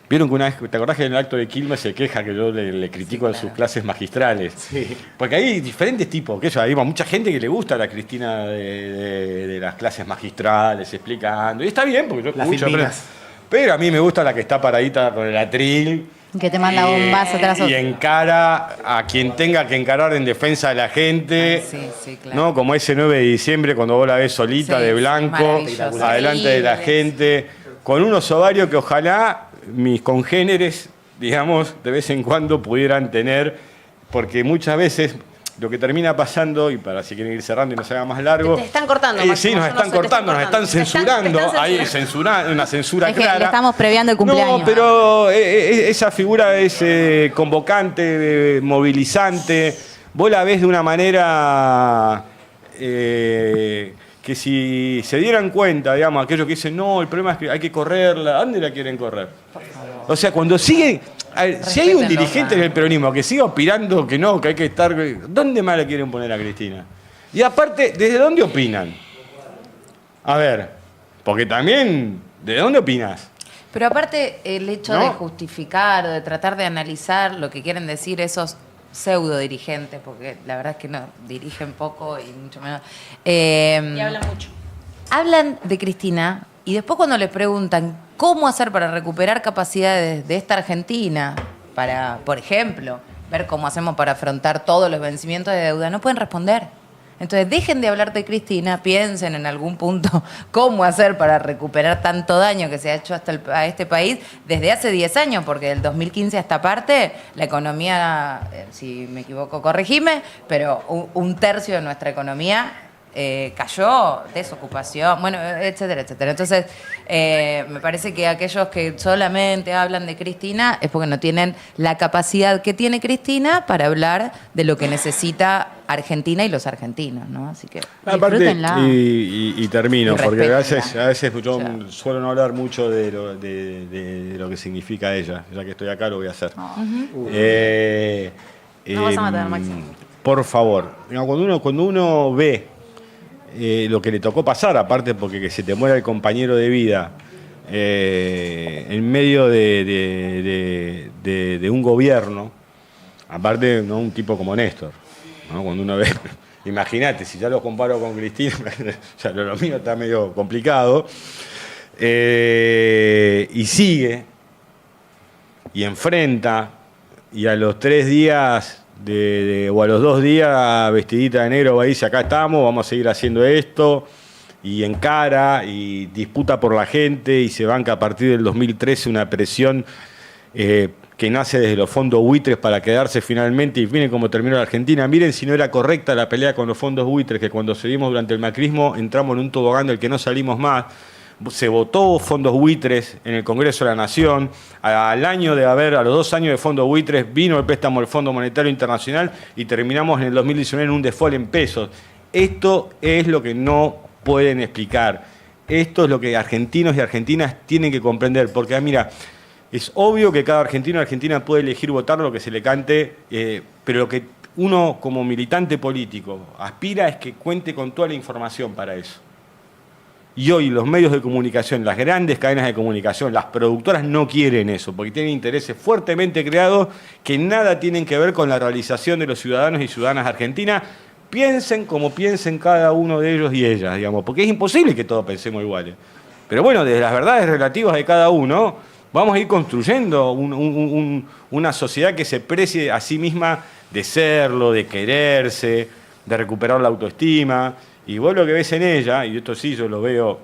Vieron que una vez, ¿te acordás que en el acto de Quilmes se queja que yo le critico a sus clases magistrales? Sí. Porque hay diferentes tipos, que hay mucha gente que le gusta a la Cristina de las clases magistrales, explicando, y está bien, porque yo Las escucho, filminas. pero a mí me gusta la que está paradita con el atril, Que te manda bombas atrás. y encara a quien tenga que encarar en defensa de la gente, Sí, claro. ¿no? Como ese 9 de diciembre cuando vos la ves solita Sí, de sí, blanco, maravilloso. adelante de la gente, con unos ovarios que ojalá mis congéneres, digamos, de vez en cuando pudieran tener, porque muchas veces lo que termina pasando, y para si quieren ir cerrando y no se haga más largo... Te están cortando, Sí, Máximo, nos yo no están sé, te cortando, nos están censurando, hay una censura Es que clara. le estamos previando el cumpleaños. No, pero esa figura es convocante, movilizante. Vos la ves de una manera que si se dieran cuenta, digamos, aquellos que dicen, no, el problema es que hay que correrla, ¿a dónde la quieren correr? O sea, cuando sigue... A ver, si hay un Respétenlo, dirigente del peronismo que siga opinando que no, que hay que estar... ¿Dónde más le quieren poner a Cristina? Y aparte, ¿desde dónde opinan? A ver, porque también, ¿de dónde opinas? Pero aparte, el hecho ¿No? de justificar o de tratar de analizar lo que quieren decir esos pseudo dirigentes, porque la verdad es que no dirigen poco y mucho menos. Y hablan mucho. Hablan de Cristina y después cuando les preguntan cómo hacer para recuperar capacidades de esta Argentina, para, por ejemplo, ver cómo hacemos para afrontar todos los vencimientos de deuda, no pueden responder. Entonces dejen de hablar de Cristina, piensen en algún punto cómo hacer para recuperar tanto daño que se ha hecho a este país desde hace 10 años, porque del 2015 a esta parte la economía, si me equivoco corregime, pero un tercio de nuestra economía cayó, desocupación, bueno, etcétera, etcétera. Entonces, me parece que aquellos que solamente hablan de Cristina es porque no tienen la capacidad que tiene Cristina para hablar de lo que necesita Argentina y los argentinos, ¿no? Así que Aparte, Disfrútenla. y termino, Y porque a respétenla. veces yo O sea. suelo no hablar mucho de lo que significa ella. Ya que estoy acá lo voy a hacer. No vas a matar, Maxi. Por favor, digamos, cuando uno ve lo que le tocó pasar, aparte porque que se te muera el compañero de vida en medio de un gobierno, aparte no un tipo como Néstor, ¿no? Cuando uno ve, imagínate, si ya lo comparo con Cristina, ya lo mío está medio complicado, y sigue, y enfrenta, y a los 3 días o a los 2 días vestidita de negro va y dice acá estamos, vamos a seguir haciendo esto, y encara y disputa por la gente y se banca a partir del 2013 una presión que nace desde los fondos buitres para quedarse finalmente, y miren cómo terminó la Argentina. Miren si no era correcta la pelea con los fondos buitres, que cuando seguimos durante el macrismo entramos en un tobogán del que no salimos más. Se votó fondos buitres en el Congreso de la Nación. A los 2 años de fondos buitres vino el préstamo del Fondo Monetario Internacional y terminamos en el 2019 en un default en pesos. Esto es lo que no pueden explicar. Esto es lo que argentinos y argentinas tienen que comprender. Porque, mira, es obvio que cada argentino o argentina puede elegir votar lo que se le cante, pero lo que uno como militante político aspira es que cuente con toda la información para eso. Y hoy los medios de comunicación, las grandes cadenas de comunicación, las productoras no quieren eso, porque tienen intereses fuertemente creados que nada tienen que ver con la realización de los ciudadanos y ciudadanas argentinas. Piensen como piensen cada uno de ellos y ellas, digamos, porque es imposible que todos pensemos iguales. Pero bueno, desde las verdades relativas de cada uno, vamos a ir construyendo una sociedad que se precie a sí misma de serlo, de quererse, de recuperar la autoestima. Y vos lo que ves en ella, y esto sí yo lo veo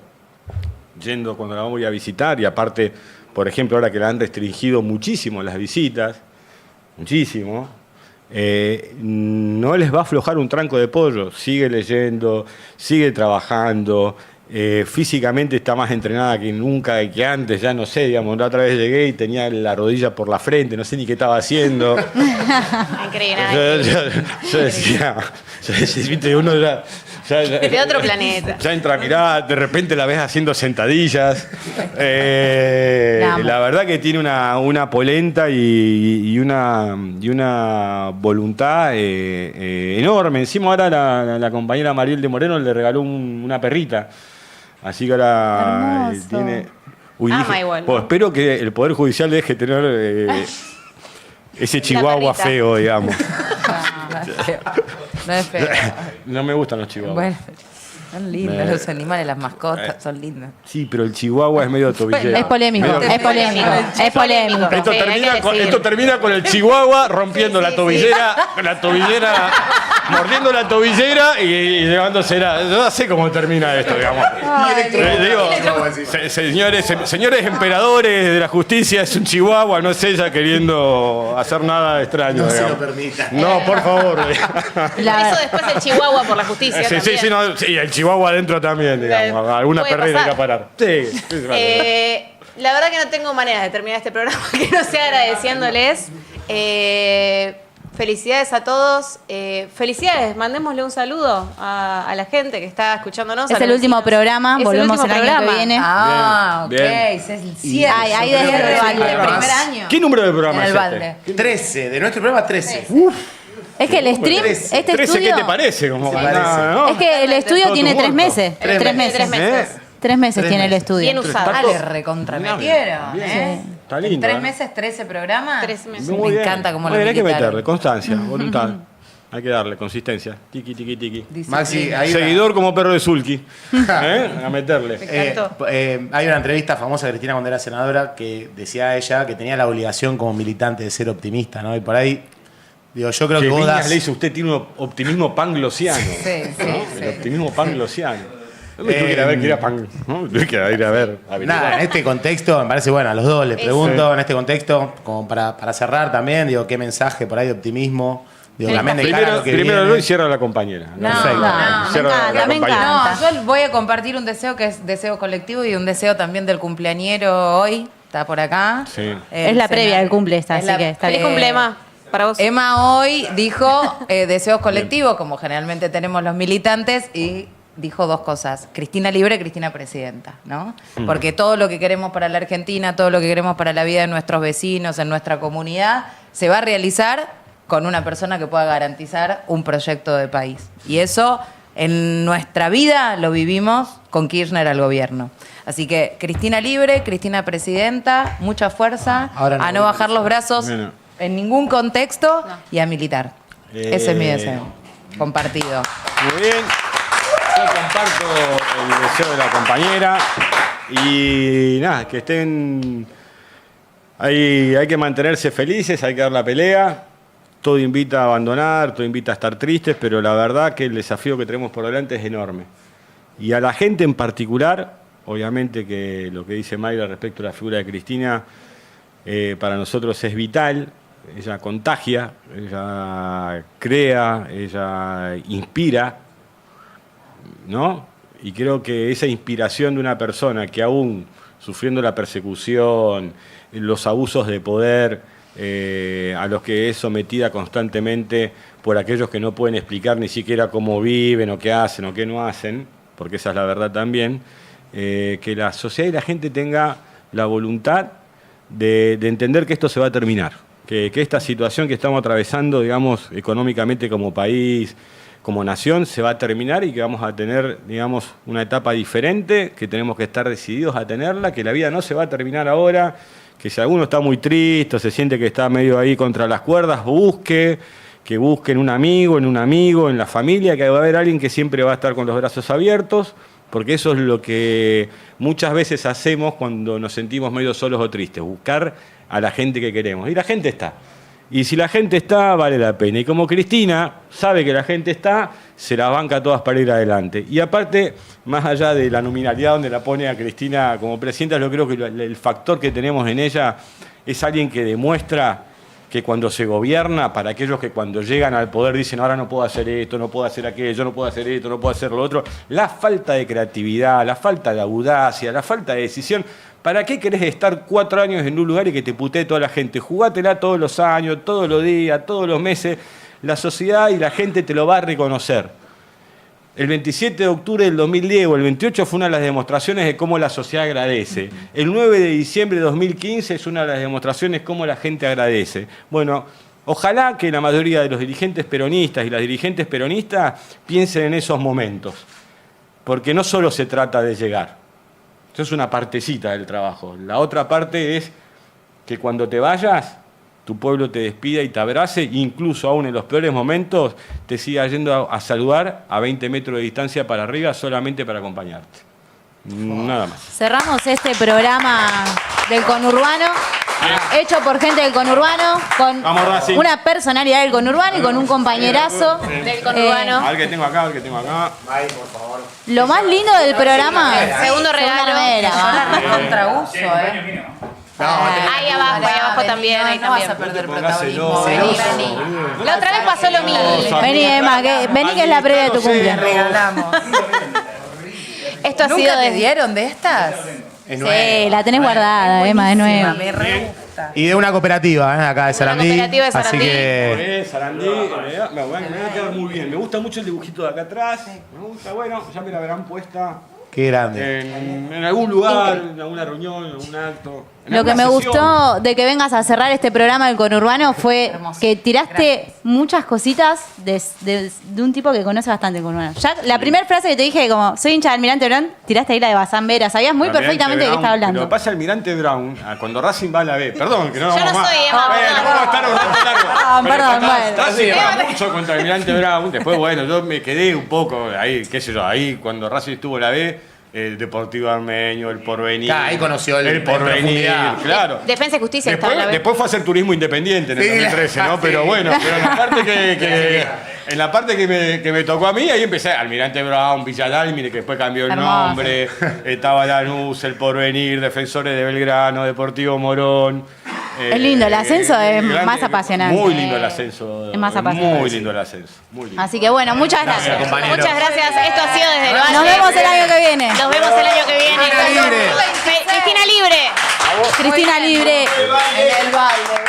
yendo cuando la voy a visitar, y aparte, por ejemplo, ahora que la han restringido muchísimo las visitas, muchísimo, no les va a aflojar un tranco de pollo. Sigue leyendo, sigue trabajando, físicamente está más entrenada que nunca, que antes, ya no sé, digamos, la otra vez llegué y tenía la rodilla por la frente, no sé ni qué estaba haciendo. Increíble. Yo decía, viste, uno ya De otro planeta. ya entra a mirar, de repente la ves haciendo sentadillas. La verdad que tiene una polenta y una voluntad enorme. Encima ahora la compañera Mariel de Moreno le regaló una perrita. Así que ahora Hermoso. tiene... Ama igual, ¿no? Espero que el Poder Judicial deje tener ese chihuahua perrita. feo, digamos. No es feo. No me gustan los chihuahuas. Bueno, son lindos los animales, las mascotas son lindas. Sí, pero el chihuahua es medio tobillero. Es polémico, Medio- es polémico, es polémico. Esto, Sí, hay termina que con, decir. esto termina con el chihuahua rompiendo la tobillera, mordiendo la tobillera y llevándosela. Yo no sé cómo termina esto, digamos. Señores emperadores de la justicia, es un chihuahua, no es ella queriendo hacer nada extraño. No se digamos. lo permita. No, por favor. La- Eso después el Chihuahua por la justicia. Sí, también. sí, el chihuahua adentro también, digamos. Alguna Puede perrera hay que pasar. parar. Sí, La verdad que no tengo manera de terminar este programa que no sea agradeciéndoles. Felicidades a todos. Felicidades, mandémosle un saludo a la gente que está escuchándonos. Es a los el último vecinos. programa, Es el volvemos último el año que programa. viene. Ah, Bien, ok. bien. Es el cierre. Ahí desde el balde. El primer año. ¿Qué número de En programa el es balde. este? 13, de nuestro programa 13. Es que el stream, 13. este 13, estudio... ¿qué te parece? Como parece. ¿no? Es que el estudio Todo tiene tu 3 muerto. meses. 3 3 meses. meses. 3 meses. 3 meses 3 tiene el meses. estudio. Bien usado. Ah, le recontrametieron, Bien. ¿eh? Está lindo, En 3 ¿eh? meses, 13 programas. 3 meses. Me encanta como lo Hay que militaron. meterle constancia, voluntad. Hay que darle consistencia. Tiki, tiki, tiki. Maxi, hay una, Seguidor como perro de Sulky. A meterle. encantó. hay una entrevista famosa de Cristina cuando era senadora que decía ella que tenía la obligación como militante de ser optimista, ¿no? Y por ahí, digo, yo creo que Que vos Viñas das... le dice, usted tiene un optimismo panglosiano. Sí, sí, ¿no? sí. El optimismo panglosiano. Yo me tuve que ir a ver que era pan. ¿No? Tuve que ir a ver. Nada, en este contexto, me parece bueno, a los dos les pregunto, en este contexto, como para cerrar también, digo, qué mensaje por ahí de optimismo, digo, también de cara a Primero, lo que primero viene. lo y cierra la compañera. No, Perfecto. no, me Cierra la encanta, me compañera. encanta. No, yo voy a compartir un deseo que es deseo colectivo y un deseo también del cumpleañero hoy. Está por acá. Sí. Es la previa del cumple esta, Es así la- que está Feliz bien. cumple, Emma, para vos. Emma hoy dijo deseos colectivos, como generalmente tenemos los militantes, y dijo 2 cosas: Cristina libre, Cristina presidenta, ¿no? Porque todo lo que queremos para la Argentina, todo lo que queremos para la vida de nuestros vecinos, en nuestra comunidad, se va a realizar con una persona que pueda garantizar un proyecto de país. Y eso en nuestra vida lo vivimos con Kirchner al gobierno. Así que Cristina libre, Cristina presidenta, mucha fuerza, Ahora no a no voy a bajar los brazos Bueno. en ningún contexto y a militar. Ese es mi deseo, compartido. Muy bien. Yo comparto el deseo de la compañera. Y nada, que estén. Hay que mantenerse felices, hay que dar la pelea. Todo invita a abandonar, todo invita a estar tristes, pero la verdad que el desafío que tenemos por delante es enorme. Y a la gente en particular, obviamente que lo que dice Mayra respecto a la figura de Cristina, para nosotros es vital. Ella contagia, ella crea, ella inspira, ¿no? Y creo que esa inspiración de una persona que aún sufriendo la persecución, los abusos de poder, a los que es sometida constantemente por aquellos que no pueden explicar ni siquiera cómo viven o qué hacen o qué no hacen, porque esa es la verdad también, que la sociedad y la gente tenga la voluntad de entender que esto se va a terminar, que esta situación que estamos atravesando, digamos, económicamente como país, como nación, se va a terminar y que vamos a tener, digamos, una etapa diferente, que tenemos que estar decididos a tenerla, que la vida no se va a terminar ahora, que si alguno está muy triste o se siente que está medio ahí contra las cuerdas, que busque en un amigo, en la familia, que va a haber alguien que siempre va a estar con los brazos abiertos, porque eso es lo que muchas veces hacemos cuando nos sentimos medio solos o tristes, buscar a la gente que queremos. Y la gente está. Y si la gente está, vale la pena. Y como Cristina sabe que la gente está, se las banca todas para ir adelante. Y aparte, más allá de la nominalidad donde la pone a Cristina como presidenta, yo creo que el factor que tenemos en ella es alguien que demuestra que cuando se gobierna, para aquellos que cuando llegan al poder dicen ahora no puedo hacer esto, no puedo hacer aquello, no puedo hacer esto, no puedo hacer lo otro, la falta de creatividad, la falta de audacia, la falta de decisión. ¿Para qué querés estar 4 años en un lugar y que te putee toda la gente? Jugátela todos los años, todos los días, todos los meses. La sociedad y la gente te lo va a reconocer. El 27 de octubre del 2010 o el 28 fue una de las demostraciones de cómo la sociedad agradece. El 9 de diciembre de 2015 es una de las demostraciones de cómo la gente agradece. Bueno, ojalá que la mayoría de los dirigentes peronistas y las dirigentes peronistas piensen en esos momentos. Porque no solo se trata de llegar. Eso es una partecita del trabajo. La otra parte es que cuando te vayas, tu pueblo te despida y te abrace, incluso aún en los peores momentos, te siga yendo a saludar a 20 metros de distancia para arriba solamente para acompañarte. Nada más. Cerramos este programa del conurbano, hecho por gente del conurbano, con Vamos, Racing. una personalidad del conurbano y con un compañerazo Del conurbano. A ver qué tengo acá, a ver qué tengo acá. Lo más lindo del programa. Segundo regalo. remera, Yo la va. recontrauso, Ahí abajo también, ahí no vas a también. perder Pongas protagonismo. celoso, Vení. La otra vez pasó lo mismo. Vení, Emma, vení que es la previa de tu Administralo, cumpleaños. Regalamos. Esto ha sido ¿Nunca te de... dieron de estas? Sí, la tenés guardada, Emma, de nuevo. Me re gusta. Y de una cooperativa, acá de Sarandí. cooperativa de Así Sarandí. que Sarandí, me va a quedar muy bien. Me gusta mucho el dibujito de acá atrás. Me gusta, bueno, ya me la verán puesta qué grande. en algún lugar, en alguna reunión, en algún acto. en Lo que me alguna sesión. gustó de que vengas a cerrar este programa del conurbano fue Hermoso. que tiraste Gracias. muchas cositas de un tipo que conoce bastante el conurbano. Ya la primera frase que te dije, como soy hincha de Almirante Brown, tiraste ahí la de Bazán Vera. Sabías muy Almirante perfectamente de qué Brown, estaba Lo que hablando. pasa Almirante Brown, cuando Racing va a la B, perdón, que no Yo vamos no más. soy Emma, Bueno, perdón. vamos a estar un rato largo. Perdón, Pero bueno. Racing va mucho contra Almirante Brown. Después, bueno, yo me quedé un poco ahí, qué sé yo, ahí cuando Racing estuvo en la B, el Deportivo Armenio, el Porvenir. Claro, ahí conoció el Porvenir, profundidad. claro. Defensa y Justicia está en la B. Después fue a hacer turismo independiente en el Sí, 2013, ¿no? sí. Pero bueno, pero en la parte en la parte que me tocó a mí, ahí empecé, Almirante Brown, Villa Dálmine, que después cambió el Hermoso. nombre, estaba Lanús, el Porvenir, Defensores de Belgrano, Deportivo Morón. Es lindo, el ascenso es más apasionante. Muy lindo el ascenso. Es más apasionante. Muy lindo el ascenso. Muy lindo. Así que bueno, muchas gracias. compañeros. Muchas gracias. Esto ha sido desde el Valle. Nos vemos el año que viene. Nos vemos el año que viene. Cristina Libre. Cristina Libre. Cristina Libre. En el baile.